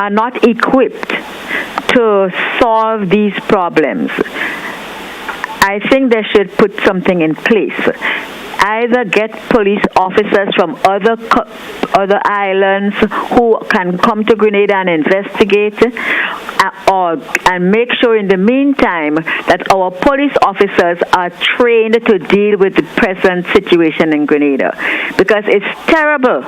S2: are not equipped to solve these problems, I think they should put something in place. Either get police officers from other islands who can come to Grenada and investigate, and make sure in the meantime that our police officers are trained to deal with the present situation in Grenada, because it's terrible.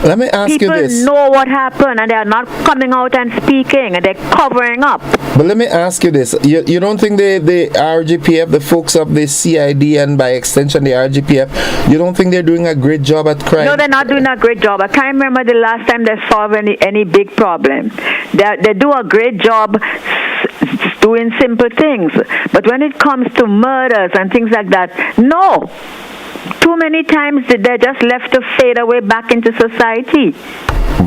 S1: Let me ask you this.
S2: People know what happened and they are not coming out and speaking, and they're covering up.
S1: But let me ask you this. You don't think the RGPF, the folks of the CID and by extension the RGPF, you don't think they're doing a great job at crime?
S2: No, they're not doing a great job. I can't remember the last time they solved any big problem. They do a great job doing simple things. But when it comes to murders and things like that, no. Too many times they're just left to fade away back into society.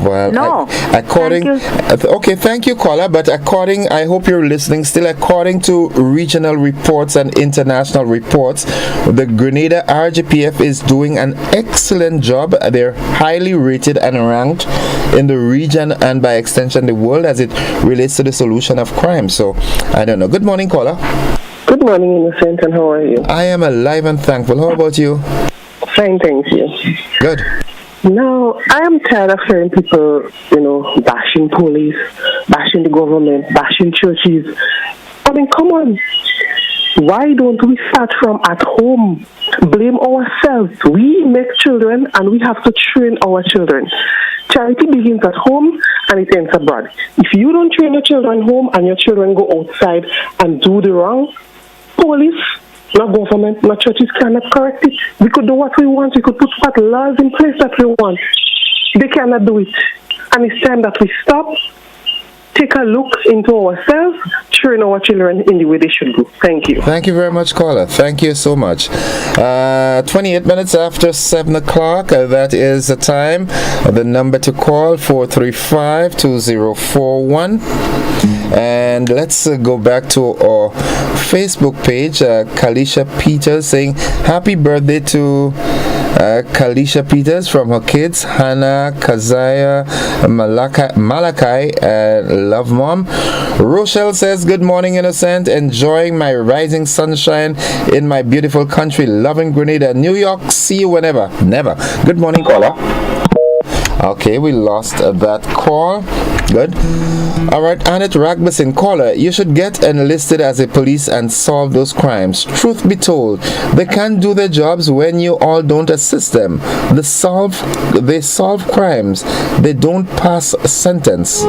S1: Well,
S2: no.
S1: Thank you, caller. But I hope you're listening still. According to regional reports and international reports, the Grenada RGPF is doing an excellent job. They're highly rated and ranked in the region and by extension the world as it relates to the solution of crime. So, I don't know. Good morning, caller.
S22: Good morning, Innocent, and how are you?
S1: I am alive and thankful. How about you?
S22: Fine, thank you.
S1: Good.
S22: No, I am tired of hearing people, bashing police, bashing the government, bashing churches. I mean, come on. Why don't we start from at home? Blame ourselves. We make children and we have to train our children. Charity begins at home and it ends abroad. If you don't train your children home and your children go outside and do the wrong, police, not government, not churches cannot correct it. We could do what we want. We could put what laws in place that we want. They cannot do it. And it's time that we stop, take a look into ourselves, train our children in the way they should go. Thank you.
S1: Thank you very much, caller. Thank you so much. 28 minutes after 7 o'clock, that is the time. The number to call, 435-2041. And let's go back to our Facebook page. Kalisha Peters saying, happy birthday to Kalisha Peters from her kids, Hannah, Kazaya, Malachi, and Love Mom. Rochelle says, good morning, Innocent. Enjoying my rising sunshine in my beautiful country, loving Grenada, New York. See you whenever. Never. Good morning, caller. Okay, we lost that call. Good. All right, Annette Ragbasin, caller, you should get enlisted as a police and solve those crimes. Truth be told, they can't do their jobs when you all don't assist them. They solve crimes. They don't pass a sentence.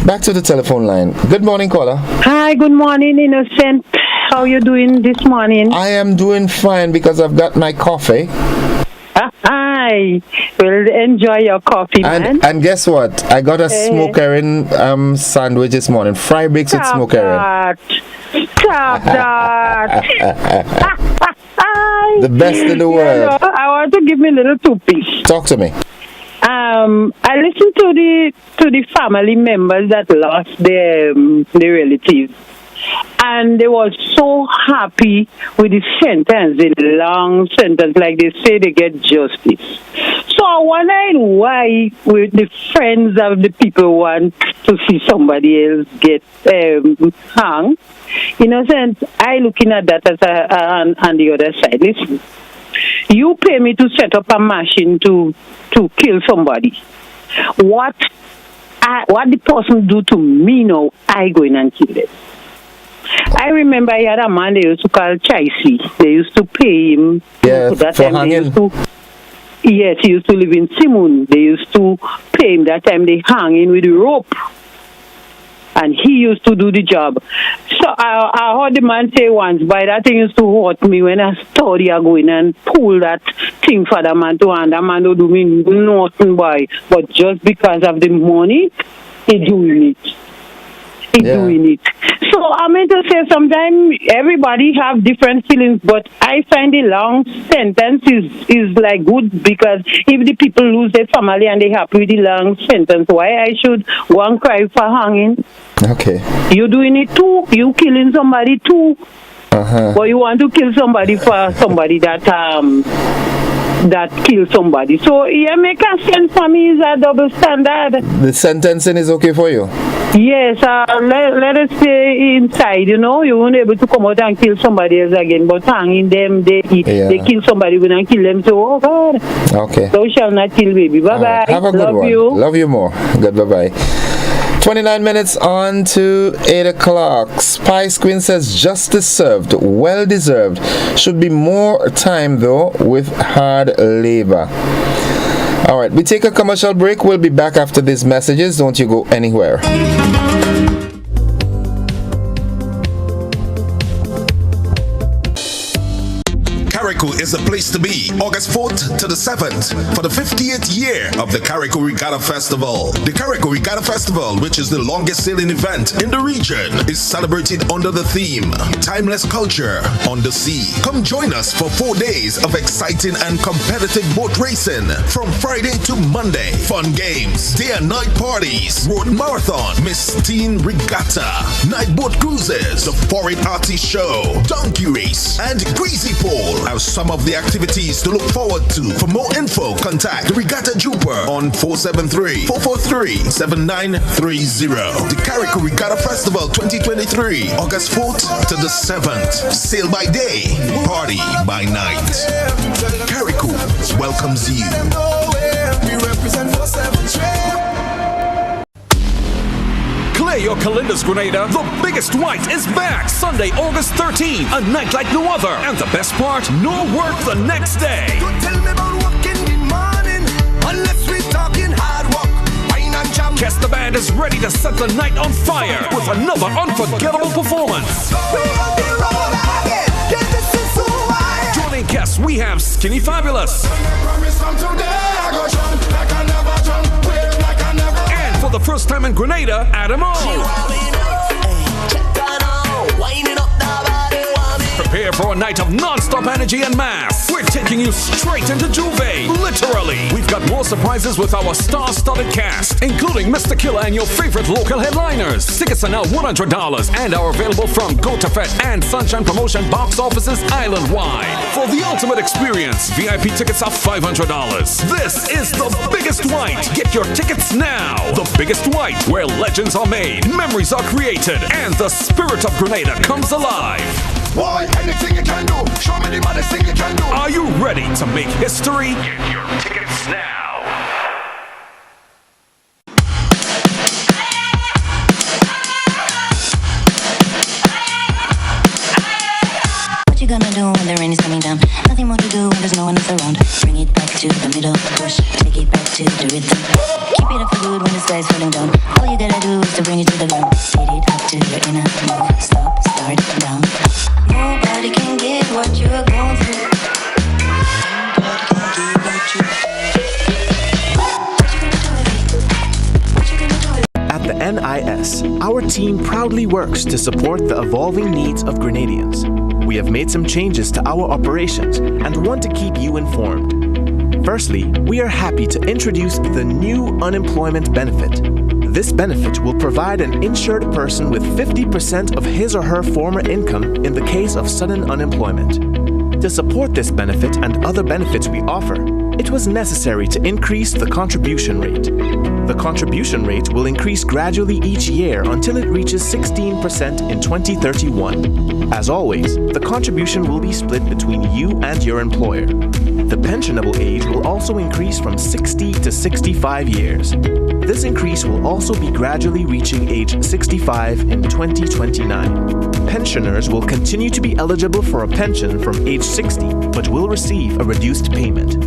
S1: Back to the telephone line. Good morning, caller.
S5: Hi, good morning, Innocent. How are you doing this morning?
S1: I am doing fine because I've got my coffee.
S5: Hi. Well, enjoy your coffee, man.
S1: And guess what? I got a smoke herring sandwich this morning. Fried bakes with smoke herring.
S5: Stop that.
S1: The best in the world.
S5: I want to give me a little two-piece.
S1: Talk to me.
S5: I listened to the family members that lost their relatives. And they were so happy with the sentence, the long sentence, like they say they get justice. So I wondered why with the friends of the people want to see somebody else get hung. Innocent, I looking at that as on the other side. Listen, you pay me to set up a machine to kill somebody. What the person do to me now, I go in and kill them. I remember I had a man they used to call Chaisi. They used to pay him.
S1: Yeah, for hanging.
S5: Yes, he used to live in Simon. They used to pay him that time. They hung him with a rope. And he used to do the job. So I heard the man say once, by that thing used to hurt me when I started going and pull that thing for the man to hand. The man don't do me nothing, boy. But just because of the money, he doing it. Doing it. So I mean to say sometimes everybody have different feelings, but I find the long sentence is like good because if the people lose their family and they happy with the long sentence, why I should go and cry for hanging?
S1: Okay.
S5: You doing it too. You killing somebody too. But you want to kill somebody for somebody that killed somebody. So yeah, make a sense for me is a double standard.
S1: The sentencing is okay for you?
S5: Yes, let us stay inside, you won't be able to come out and kill somebody else again, but hanging them, they kill somebody when I kill them, so, oh God.
S1: Okay.
S5: Thou shall not kill, baby. Bye-bye.
S1: Right. Have a good one.
S5: You.
S1: Love you more. Good, bye-bye. 29 minutes on to 8 o'clock. Spice Queen says, justice served, well deserved. Should be more time, though, with hard labor. All right, we take a commercial break. We'll be back after these messages. Don't you go anywhere.
S7: Carrico is the place to be. August 4th to the 7th for the 50th year of the Carrico Regatta Festival. The Carrico Regatta Festival, which is the longest sailing event in the region, is celebrated under the theme Timeless Culture on the Sea. Come join us for 4 days of exciting and competitive boat racing from Friday to Monday. Fun games, day and night parties, road marathon, Miss Teen Regatta, night boat cruises, the foreign artist show, donkey race, and greasy pole. Our some of the activities to look forward to. For more info, contact the Regatta Jooper on 473-443-7930. The Carrico Regatta Festival 2023, August 4th to the 7th. Sail by day, party by night. Carrico welcomes you.
S8: Clear your calendars, Grenada. The biggest white is back Sunday, August 13. A night like no other. And the best part, no work the next day.
S11: Don't tell me about work in the morning unless we're talking hard work. Wine and jam.
S8: Guess the band is ready to set the night on fire with another unforgettable performance. Joining guests, we have Skinny Fabulous. And for the first time in Grenada, Adam O. Prepare for a night of non-stop energy and mass. We're taking you straight into Juve, literally. We've got more surprises with our star-studded cast, including Mr. Killer and your favorite local headliners. Tickets are now $100 and are available from Go to Fed and Sunshine Promotion box offices island-wide. For the ultimate experience, VIP tickets are $500. This is the biggest white. Get your tickets now. The biggest white, where legends are made, memories are created, and the spirit of Grenada comes alive.
S11: Boy, anything you can do. Show me the baddest thing you can do.
S8: Are you ready to make history? Get your tickets now.
S23: What you gonna do when the rain is coming down? Nothing more to do when there's no one else around. Bring it back to the middle, push, take it back to the rhythm. Keep it up for good when the sky's falling down. All you gotta do is to bring it to the ground. Speed it up to your inner move. Stop, start, down. Nobody can get what you're going through.
S24: At the NIS, our team proudly works to support the evolving needs of Grenadians. We have made some changes to our operations and want to keep you informed. Firstly, we are happy to introduce the new unemployment benefit. This benefit will provide an insured person with 50% of his or her former income in the case of sudden unemployment. To support this benefit and other benefits we offer, it was necessary to increase the contribution rate. The contribution rate will increase gradually each year until it reaches 16% in 2031. As always, the contribution will be split between you and your employer. The pensionable age will also increase from 60 to 65 years. This increase will also be gradually reaching age 65 in 2029. Pensioners will continue to be eligible for a pension from age 60, but will receive a reduced payment.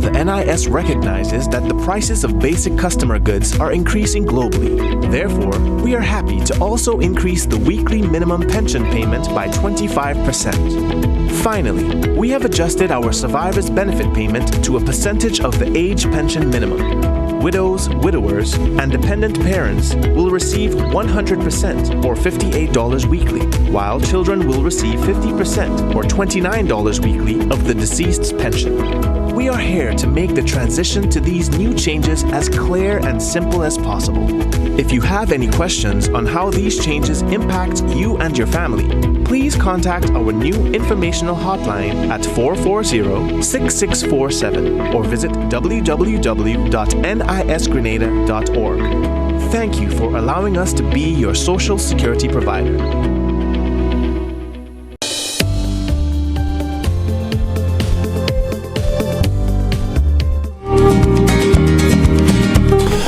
S24: The NIS recognizes that the prices of basic customer goods are increasing globally. Therefore, we are happy to also increase the weekly minimum pension payment by 25%. Finally, we have adjusted our survivor's benefit payment to a percentage of the age pension minimum. Widows, widowers, and dependent parents will receive 100% or $58 weekly, while children will receive 50% or $29 weekly of the deceased's pension. We are here to make the transition to these new changes as clear and simple as possible. If you have any questions on how these changes impact you and your family, please contact our new informational hotline at 440-6647 or visit www.nisgrenada.org. Thank you for allowing us to be your social security provider.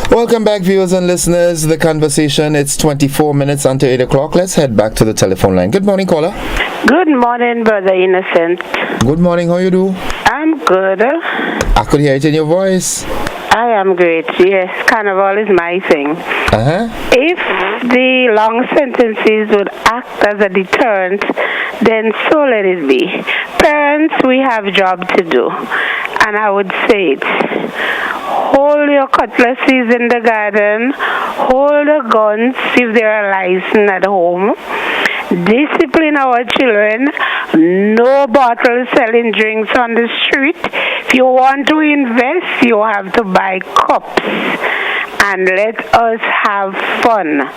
S1: Welcome back, viewers and listeners. The conversation, it's 24 minutes until 8 o'clock. Let's head back to the telephone line. Good morning, caller.
S25: Good morning, Brother Innocent.
S1: Good morning. How you do?
S25: I'm good.
S1: I could hear it in your voice.
S25: I am great. Yes, Carnival is my thing. If the long sentences would act as a deterrent, then so let it be. Parents, we have a job to do. And I would say it. Hold your cutlasses in the garden. Hold the guns if they are licensed at home. Discipline our children. No bottles selling drinks on the street. If you want to invest, you have to buy cups. And let us have fun.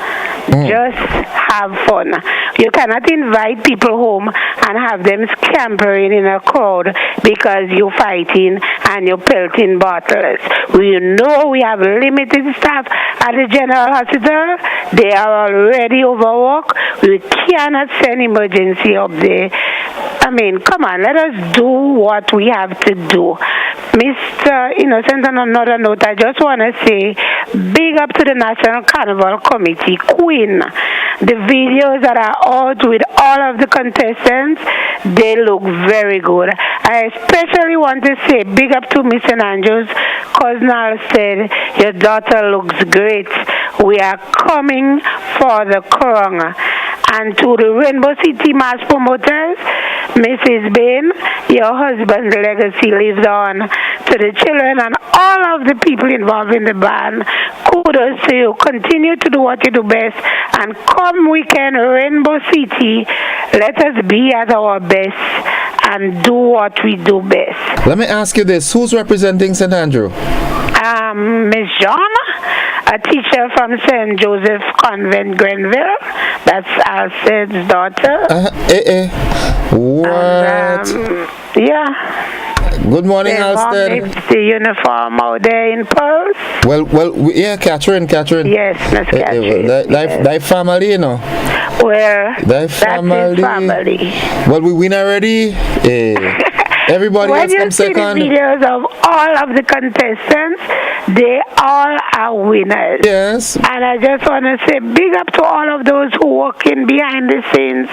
S25: Just have fun. You cannot invite people home and have them scampering in a crowd because you're fighting and you're pelting bottles. We know we have limited staff at the General Hospital. They are already overworked. We cannot send emergency up there. I mean, come on, let us do what we have to do. Mr. Innocent, on another note, I just want to say big up to the National Carnival Committee, Queen. The videos that are out with all of the contestants, they look very good. I especially want to say big up to Miss St. Andrews. Cosnal said, your daughter looks great. We are coming for the crown. And to the Rainbow City Mass promoters, Mrs. Bain, your husband's legacy lives on. To the children and all of the people involved in the band, kudos to you. Continue to do what you do best. And come weekend, Rainbow City, let us be at our best and do what we do best.
S1: Let me ask you this. Who's representing St. Andrew?
S25: Miss John, a teacher from St. Joseph Convent, Grenville. That's Alced's daughter.
S1: What?
S25: Yeah.
S1: Good morning, Alsted.
S25: It's the uniform out there in Pearls.
S1: Well, yeah, Catherine.
S25: Yes, Miss Catherine.
S1: Thy family, you know.
S25: Well,
S1: that's his family. Well, we win already. Everybody else comes second.
S25: When you see the videos of all of the contestants, they all are winners.
S1: Yes.
S25: And I just want to say big up to all of those who work in behind the scenes.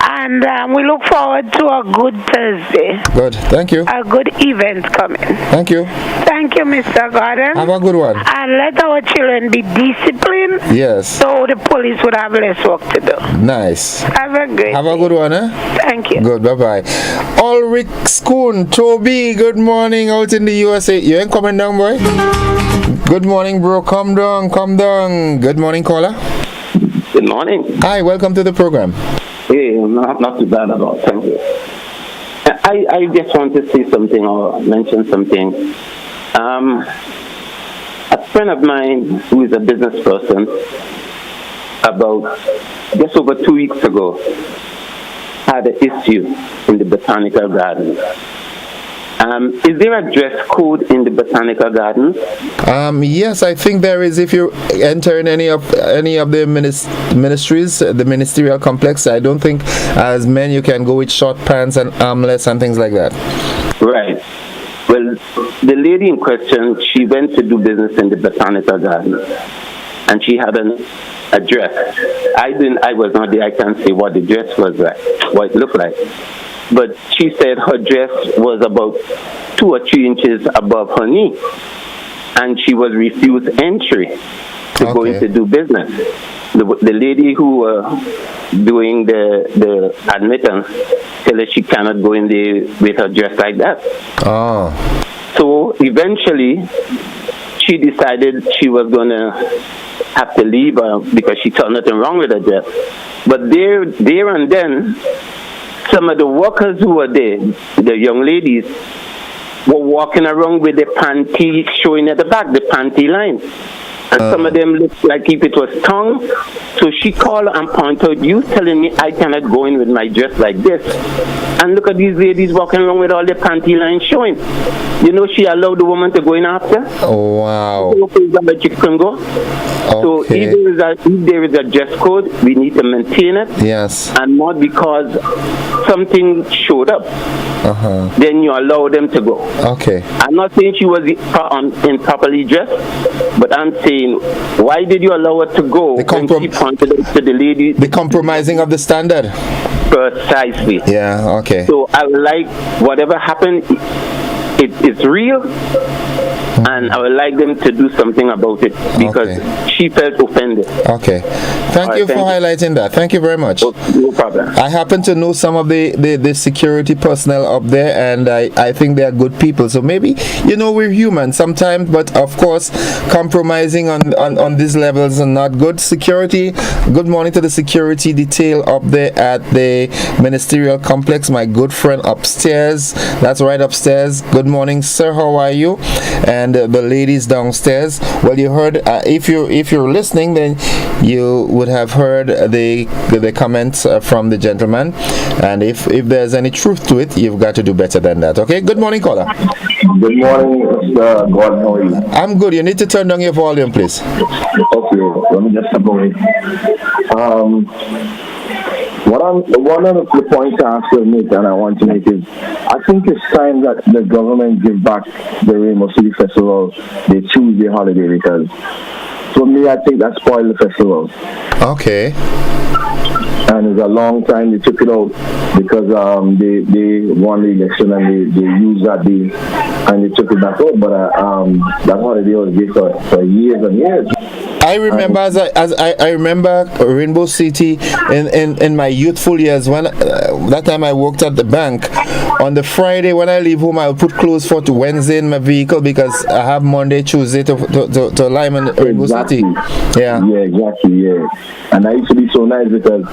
S25: And we look forward to a good Thursday.
S1: Good. Thank you.
S25: A good event coming.
S1: Thank you.
S25: Thank you, Mr. Gordon.
S1: Have a good one.
S25: And let our children be disciplined.
S1: Yes.
S25: So the police would have less work to do.
S1: Nice.
S25: Have a great
S1: Have a good one, eh?
S25: Thank you.
S1: Good. Bye-bye. Ulrich Schoon, Toby, good morning out in the USA. You ain't coming down, boy? Good morning, bro. Come down. Good morning, caller.
S6: Good morning.
S1: Hi, welcome to the program.
S6: Hey, not too bad at all. Thank you. I just want to say something or mention something. A friend of mine who is a business person, about just over 2 weeks ago, had an issue in the Botanical Gardens. Is there a dress code in the Botanical Gardens?
S1: Yes, I think there is. If you enter in any of the ministries, the ministerial complex, I don't think as men you can go with short pants and armless and things like that.
S6: Right. Well, the lady in question, she went to do business in the Botanical Gardens, and she had a dress. I was not there. I can't say what the dress was like, what it looked like. But she said her dress was about 2 or 3 inches above her knee, and she was refused entry to go in to do business. The lady who doing the admittance tell her she cannot go in there with her dress like that.
S1: Oh.
S6: So eventually, she decided she was going to have to leave because she saw nothing wrong with her dress. But there and then, some of the workers who were there, the young ladies, were walking around with the panty showing at the back, the panty line. And some of them looked like if it was tongue. So she called and pointed out, you telling me I cannot go in with my dress like this? And look at these ladies walking around with all the panty lines showing. You know, she allowed the woman to go in after.
S1: Oh, wow.
S6: But you can go. So if there is a dress code, we need to maintain it.
S1: Yes.
S6: And not because something showed up. Then you allow them to go.
S1: Okay.
S6: I'm not saying she was improperly dressed, but I'm saying, why did you allow her to go when she pointed to the lady?
S1: The compromising of the standard.
S6: Precisely.
S1: Yeah, okay.
S6: So I would like, whatever happened, it's real, and I would like them to do something about it because she felt offended.
S1: Okay. Thank you for highlighting that. Thank you very much.
S6: No problem.
S1: I happen to know some of the security personnel up there, and I think they are good people. So maybe, we're human sometimes, but of course, compromising on these levels are not good. Security, good morning to the security detail up there at the ministerial complex. My good friend upstairs. That's right upstairs. Good morning, sir. How are you? and the ladies downstairs. Well, you heard, if you're listening, then you would have heard the comments from the gentleman, and if there's any truth to it, you've got to do better than that. Okay, good morning, caller.
S9: Good morning, Mr. Gordon. How are you?
S1: I'm good. You need to turn down your volume, please.
S9: Okay, let me just step away. One of the points I have to make, and I want to make, is I think it's time that the government give back the Rainbow City Festival their Tuesday holiday, because for me, I think that spoiled the festival.
S1: Okay.
S9: And it's a long time they took it out because they won the election and they used that day and they took it back out. But that holiday was there for years and years.
S1: I remember I remember Rainbow City in my youthful years, when that time I worked at the bank. On the Friday when I leave home, I would put clothes for to Wednesday in my vehicle because I have Monday, Tuesday to Lyman, Rainbow City. Yeah.
S9: Yeah, exactly. Yeah, and that used to be so nice because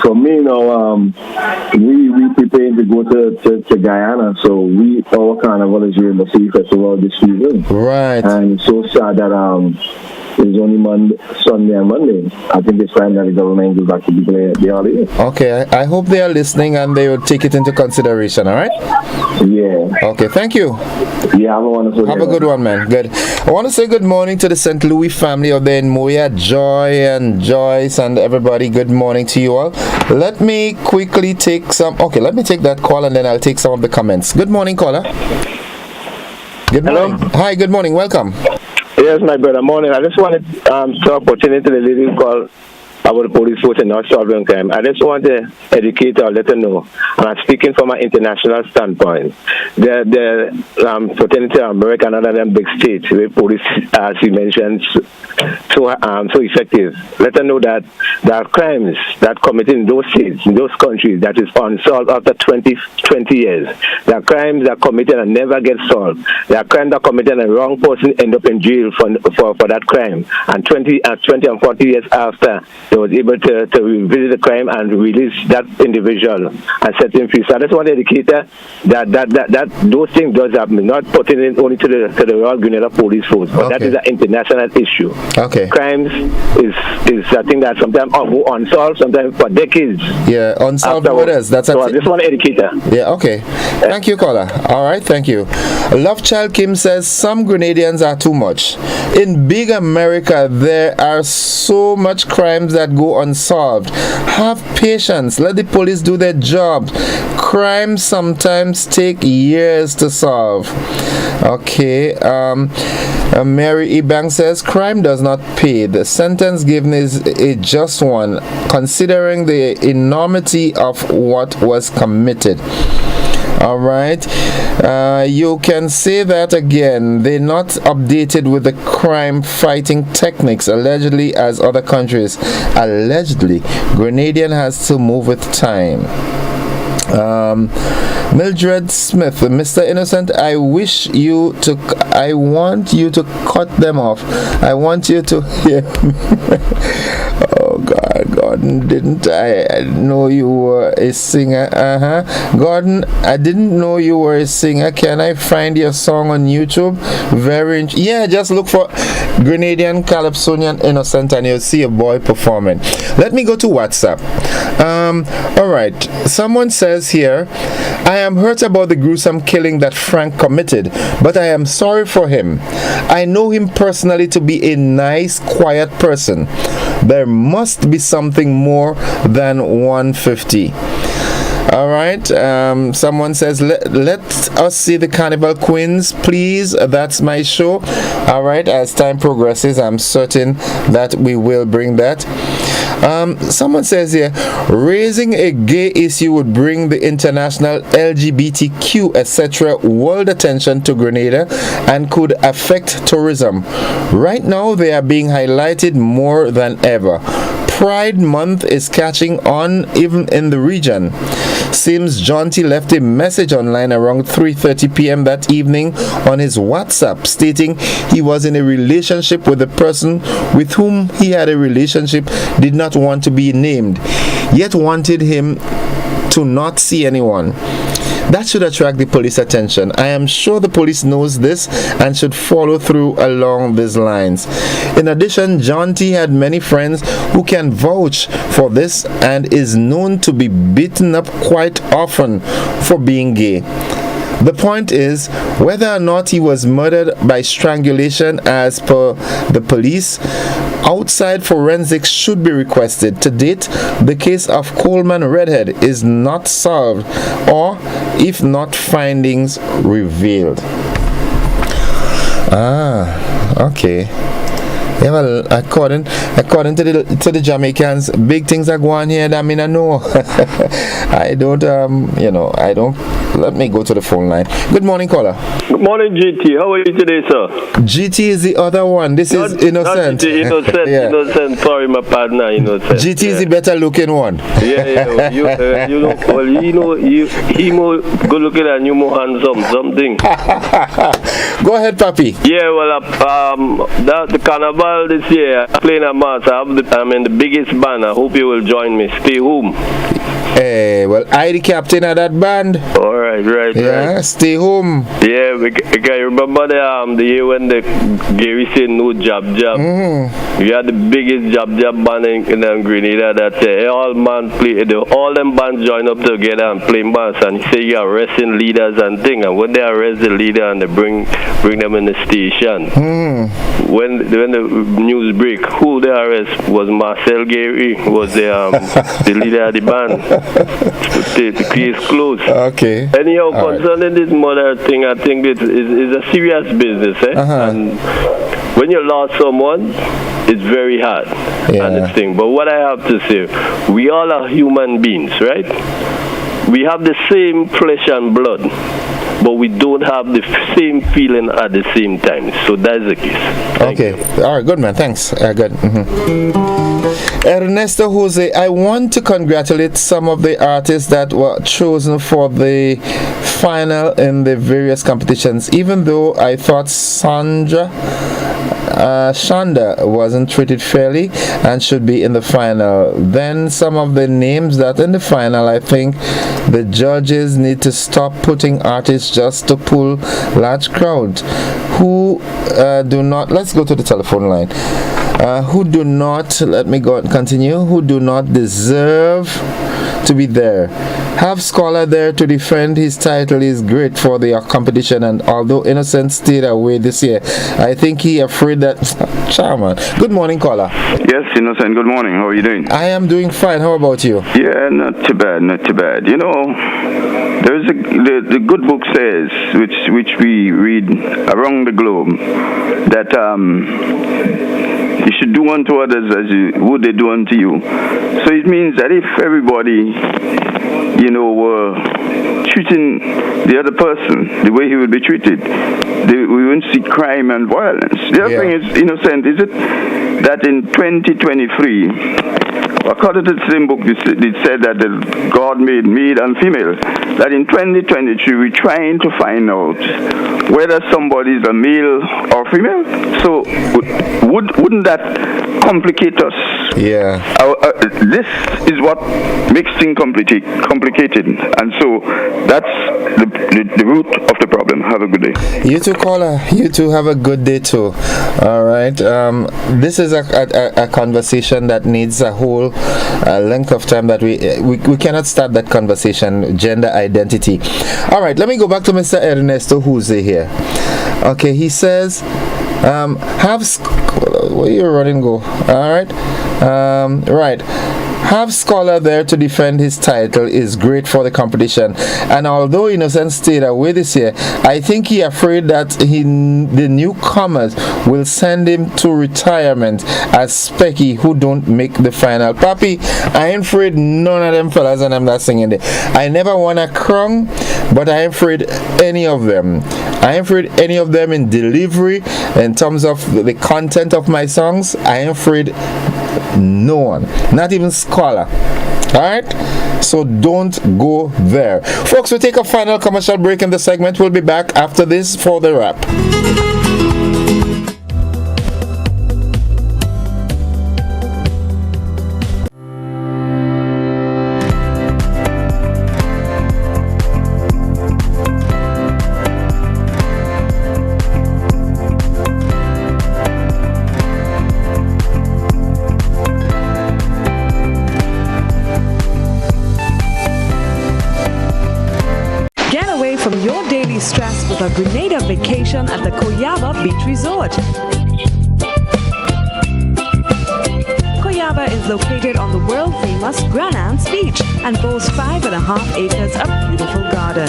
S9: for me, we preparing to go to Guyana, so our carnival is Rainbow City Festival this season.
S1: Right.
S9: And it's so sad that it's only Sunday and Monday. I think it's time that the government goes back to the holiday.
S1: Okay, I hope they are listening and they will take it into consideration, all right?
S9: Yeah.
S1: Okay, thank you.
S9: Yeah, have a wonderful day.
S1: Have a good one, man. Good. I want to say good morning to the St. Louis family out there in Moya, Joy and Joyce and everybody. Good morning to you all. Let me quickly take let me take that call and then I'll take some of the comments. Good morning, caller. Good morning. Hello? Hi, good morning. Welcome.
S20: Yes, my brother. Morning. I just wanted to opportunity to the lady who called about the police force and not solving crime. I just want to educate or let her know. And I'm speaking from an international standpoint. The pertaining to America and other big states where police, as you mentioned, so effective. Let her know that there are crimes that committed in those states, in those countries, that is unsolved after 20 years. There are crimes that are committed and never get solved. There are crimes that are committed and the wrong person end up in jail for that crime. And 20 and 40 years after, they was able to revisit the crime and release that individual and set him free. So I just want to educate her that those things does happen, not pertaining only to the Royal Grenada Police Force, but that is an international issue.
S1: Okay.
S20: Crimes is a thing that sometimes go unsolved, sometimes for decades.
S1: Yeah, unsolved murders. That's
S20: so I just want to educate her.
S1: Yeah, okay. Thank you, caller. All right, thank you. Love Child Kim says some Grenadians are too much. In big America, there are so much crimes that go unsolved. Have patience. Let the police do their job. Crimes sometimes take years to solve. Okay. Mary Ebang says crime does not pay. The sentence given is a just one, considering the enormity of what was committed. All right, you can say that again. They're not updated with the crime fighting techniques, allegedly, as other countries. Allegedly, Grenadian has to move with time. Mildred Smith, Mr. Innocent, I want you to cut them off. I want you to hear me. Oh God, Gordon, didn't I know you were a singer? Gordon, I didn't know you were a singer. Can I find your song on YouTube? Yeah, just look for Grenadian Calypsonian Innocent and you'll see a boy performing. Let me go to WhatsApp. All right, someone says here, I am hurt about the gruesome killing that Frank committed, but I am sorry for him. I know him personally to be a nice, quiet person. There must be something more than 150. All right, someone says, let us see the Carnival Queens, please. That's my show. All right, as time progresses, I'm certain that we will bring that. Someone says here, raising a gay issue would bring the international LGBTQ, etc. world attention to Grenada and could affect tourism. Right now, they are being highlighted more than ever. Pride Month is catching on even in the region. Seems John T left a message online around 3:30 p.m. that evening on his WhatsApp stating he was in a relationship with the person with whom he had a relationship did not want to be named, yet wanted him to not see anyone. That should attract the police attention. I am sure the police knows this and should follow through along these lines. In addition, John T. had many friends who can vouch for this and is known to be beaten up quite often for being gay. The point is, whether or not he was murdered by strangulation as per the police, outside forensics should be requested. To date, the case of Coleman Redhead is not solved, or if not, findings revealed. Okay. Yeah, well, according to the Jamaicans, big things are going here that I mean I know. I don't let me go to the phone line. Good morning, caller.
S10: Good morning, GT. How are you today, sir?
S1: GT is the other one. This is Innocent.
S10: Not Innocent,
S1: yeah.
S10: Innocent. Sorry, my partner, Innocent.
S1: GT is the better looking one.
S10: Yeah. You know, well, he more good looking and you more handsome. Something.
S1: Go ahead, Papi.
S10: Yeah, well, the carnival this year, playing a mass. I'm in the biggest band. I hope you will join me. Stay home.
S1: Well, I the captain of that band.
S10: All right.
S1: Yeah, stay home.
S10: Yeah, because you remember the year when the Gary said no jab.
S1: Mm-hmm.
S10: We had the biggest jab band in Grenada that all them bands join up together and play mass, and he said you are arresting leaders and things, and when they arrest the leader and they bring them in the station, when the news break, who they arrest was Marcel Gary, was the leader of the band. The case closed.
S1: Okay.
S10: Anyhow, concerning this murder thing, I think it's a serious business, and when you lost someone, it's very hard. And this thing. But what I have to say, we all are human beings, right? We have the same flesh and blood, but we don't have the same feeling at the same time. So that's the case.
S1: Okay. All right. Good, man. Thanks. Good. Ernesto Jose, I want to congratulate some of the artists that were chosen for the final in the various competitions, even though I thought Shonda wasn't treated fairly and should be in the final. Then some of the names that in the final, I think the judges need to stop putting artists just to pull large crowds who do not, let's go to the telephone line, who do not, let me go and continue, who do not deserve to be there. Have Scholar there to defend his title is great for the competition, and although Innocent stayed away this year, I think he afraid that Charman. Good morning, caller.
S12: Yes, Innocent, good morning. How are you doing?
S1: I am doing fine. How about you?
S12: Yeah, not too bad. You know, there's the good book says, which we read around the globe, that you should do unto others as would they do unto you. So it means that if everybody, were treating the other person the way he would be treated, we wouldn't see crime and violence. The other thing is, Innocent, is it that in 2023, according to the same book, it said that God made male and female, that in 2023 we're trying to find out whether somebody is a male or female. So wouldn't that complicate us?
S1: Yeah.
S12: This is what makes things complicated, and so that's the root of the problem. Have a good day.
S1: You too, caller. You too, have a good day too. All right. This is a conversation that needs a whole length of time that we cannot start that conversation. Gender identity. All right. Let me go back to Mr. Ernesto Jose here. Okay. He says, where you running go? All right. Right. Have Scholar there to defend his title is great for the competition, and although Innocent stayed away this year, I think he afraid that the newcomers will send him to retirement as Specky who don't make the final. Papi, I ain't afraid none of them fellas and I'm not singing there. I never won a crown, but I ain't afraid any of them. I ain't afraid any of them in delivery, in terms of the content of my songs. I ain't afraid no one, not even Scholar. Alright, so don't go there, folks. We'll take a final commercial break in the segment. We'll be back after this for the wrap.
S13: a Grenada vacation at the Coyaba Beach Resort. Coyaba is located on the world-famous Grenada Beach and boasts 5.5 acres of beautiful garden.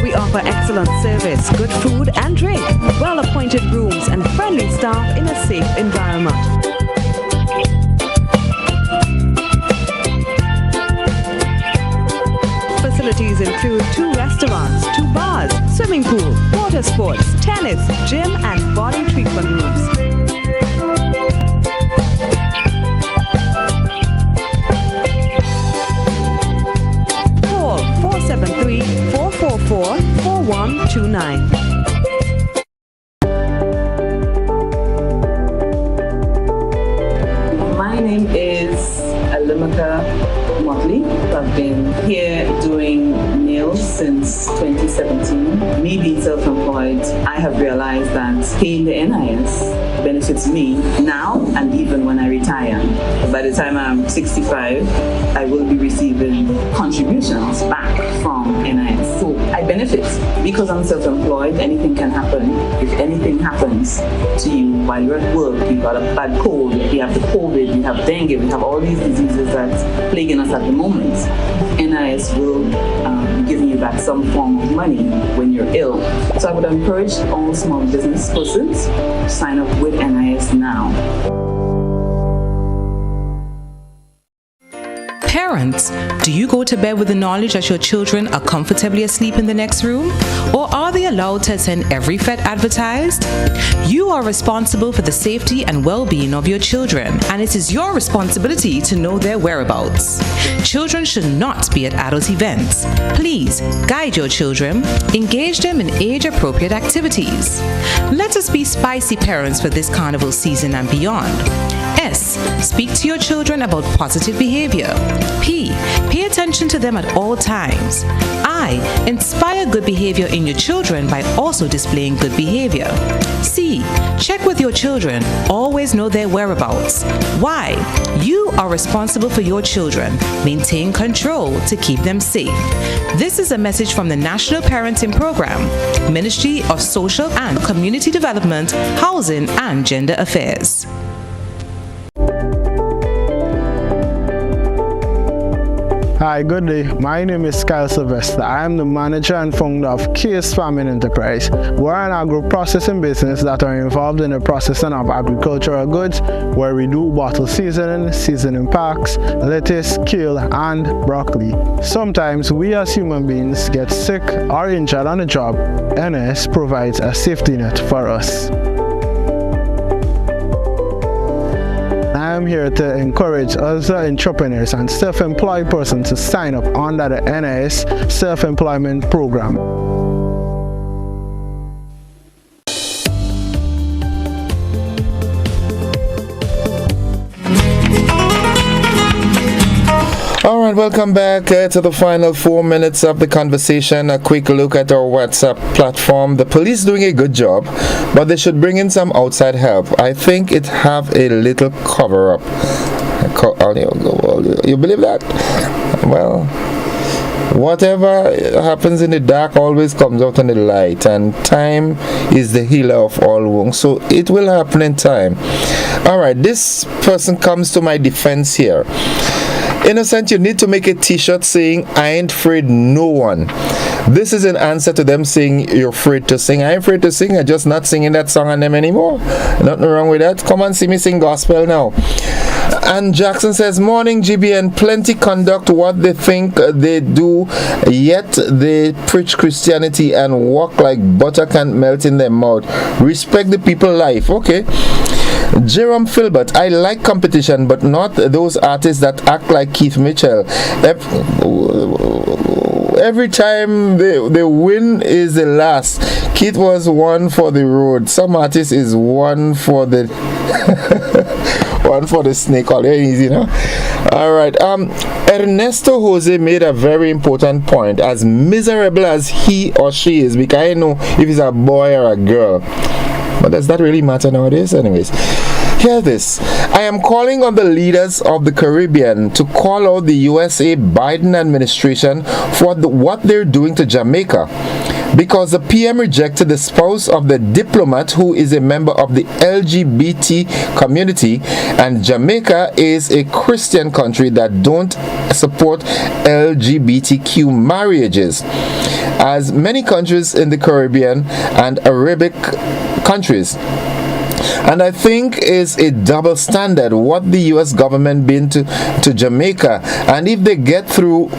S13: We offer excellent service, good food and drink, well-appointed rooms and friendly staff in a safe environment. Facilities include 2 restaurants, 2 bars, swimming pool, water sports, tennis, gym and body treatment rooms. Call 473-444-4129.
S14: My name is Alimaka Motley. I've been here doing nails since 2017. Me being self-employed, I have realized that paying the NIS benefits me now and even when I retire. By the time I'm 65, I will be receiving contributions back from NIS. So I benefit because I'm self-employed. Anything can happen. If anything happens to you while you're at work, you've got a bad cold, you have the COVID, you have dengue, we have all these diseases that's plaguing us at the moment. NIS will be giving you back some form of money when you're ill. So I would encourage all small business persons to sign up with NIS now.
S15: Parents, do you go to bed with the knowledge that your children are comfortably asleep in the next room? Or are they allowed to attend every fete advertised? You are responsible for the safety and well-being of your children, and it is your responsibility to know their whereabouts. Children should not be at adult events. Please guide your children, engage them in age-appropriate activities. Let us be spicy parents for this carnival season and beyond. S. Speak to your children about positive behavior. P. Pay attention to them at all times. I. Inspire good behavior in your children by also displaying good behavior. C. Check with your children. Always know their whereabouts. Y. You are responsible for your children. Maintain control to keep them safe. This is a message from the National Parenting Program, Ministry of Social and Community Development, Housing and Gender Affairs.
S16: Hi, good day. My name is Kyle Sylvester. I am the manager and founder of Case Farming Enterprise. We're an agro-processing business that are involved in the processing of agricultural goods, where we do bottle seasoning packs, lettuce, kale, and broccoli. Sometimes we as human beings get sick or injured on the job. NS provides a safety net for us. I am here to encourage other entrepreneurs and self-employed persons to sign up under the NIS Self-Employment Program.
S1: All right, welcome back to the final 4 minutes of the conversation. A quick look at our WhatsApp platform. The police doing a good job, but they should bring in some outside help. I think it have a little cover up. You believe that? Well, whatever happens in the dark always comes out in the light, and time is the healer of all wounds, so it will happen in time. All right, this person comes to my defense here. Innocent, you need to make a t-shirt saying I ain't afraid no one. This is an answer to them saying you're afraid to sing. I ain't afraid to sing. I'm just not singing that song on them anymore. Nothing wrong with that. Come and see me sing gospel now. And Jackson says, morning GBN, plenty conduct what they think they do, yet they preach Christianity and walk like butter can't melt in their mouth. Respect the people life. Okay. Jerome Filbert, I like competition, but not those artists that act like Keith Mitchell. Every time they win is the last. Keith was one for the road. Some artist is one for the one for the snake. All easy, you know. All right. Ernesto Jose made a very important point. As miserable as he or she is, because I know if it's a boy or a girl. But does that really matter nowadays? Anyways, Hear this. I am calling on the leaders of the Caribbean to call out the USA Biden administration for what they're doing to Jamaica, because the PM rejected the spouse of the diplomat who is a member of the LGBT community, and Jamaica is a Christian country that don't support LGBTQ marriages, as many countries in the Caribbean and Arabic countries. And I think is a double standard what the US government been to Jamaica. And if they get through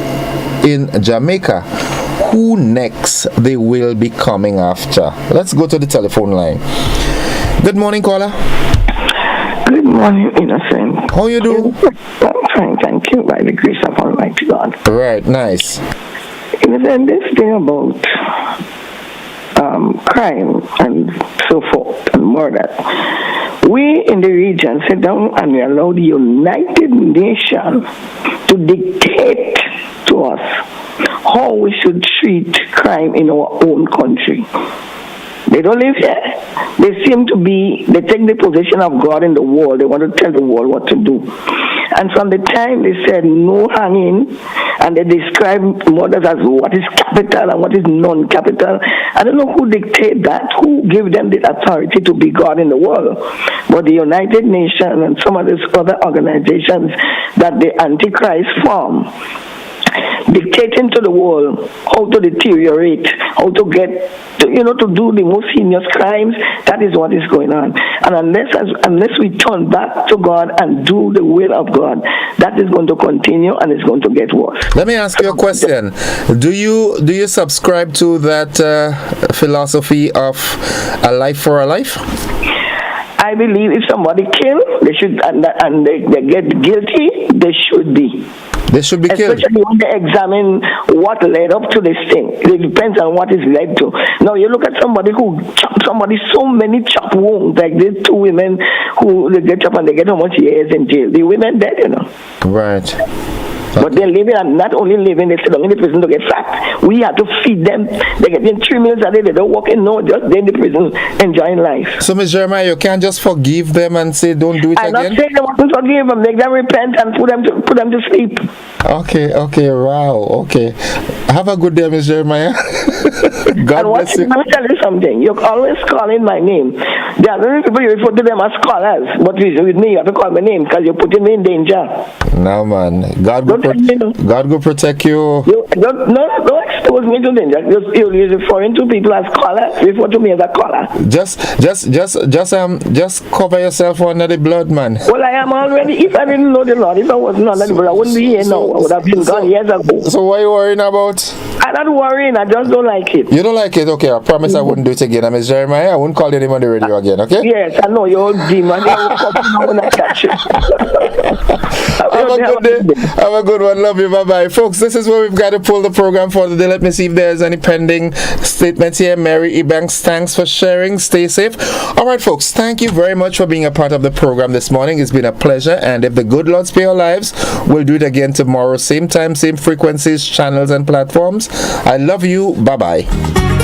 S1: in Jamaica, who next they will be coming after? Let's go to the telephone line. Good morning, caller.
S3: Good morning, Innocent.
S1: How you do?
S3: I'm fine, thank you, by the grace of Almighty God.
S1: Right, nice.
S3: Innocent, this thing about crime and so forth and murder. We in the region sit down and we allow the United Nations to dictate to us how we should treat crime in our own country. They don't live here. They seem to be, they take the position of God in the world. They want to tell the world what to do. And from the time they said no hanging, and they describe murders as what is capital and what is non-capital, I don't know who dictate that, who give them the authority to be God in the world. But the United Nations and some of these other organizations that the Antichrist form, dictating to the world how to deteriorate, how to get, to do the most heinous crimes. That is what is going on. And unless we turn back to God and do the will of God, that is going to continue and it's going to get worse.
S1: Let me ask you a question. Do you subscribe to that philosophy of a life for a life?
S3: I believe if somebody kills, they should, and they get guilty, they should be.
S1: They should be killed.
S3: Especially when they examine what led up to this thing. It depends on what is led to. Now, you look at somebody who chopped somebody so many chop wounds, like these two women who they get chopped and they get how much years in jail. The women dead,
S1: Right.
S3: But they're living, and not only living, they sit down in the prison to get fat. We have to feed them. They get in 3 meals a day. They don't walk in, no, just they're in the prison enjoying life.
S1: So, Ms. Jeremiah, you can't just forgive them and say don't do it again?
S3: I'm not saying they want to forgive them. Make them repent and put them to sleep.
S1: Okay, wow, okay. Have a good day, Ms. Jeremiah. God bless you.
S3: Let me tell you something. You're always calling my name. There are many people you refer to them as scholars, but with me, you have to call my name because you're putting me in danger.
S1: No, man. God will protect you.
S3: Don't expose me to danger. You're referring to people as scholars. Refer to me as a scholar.
S1: Just cover yourself under the blood, man.
S3: Well, I am already. If I didn't know the Lord, if I wasn't under the blood, I wouldn't be here now. I would have been gone years ago.
S1: So what are you worrying about?
S3: I'm not worrying. I just don't like it.
S1: You don't like it? Okay, I promise I wouldn't do it again. Ms. Jeremiah, I won't call your name on the radio again, okay?
S3: Yes, I know. You're old demon. Have
S1: a good day. Have a good one. Love you. Bye-bye. Folks, this is where we've got to pull the program for the day. Let me see if there's any pending statements here. Mary Ebanks, thanks for sharing. Stay safe. All right, folks, thank you very much for being a part of the program this morning. It's been a pleasure. And if the good Lord spare our lives, we'll do it again tomorrow. Same time, same frequencies, channels, and platforms. I love you. Bye-bye.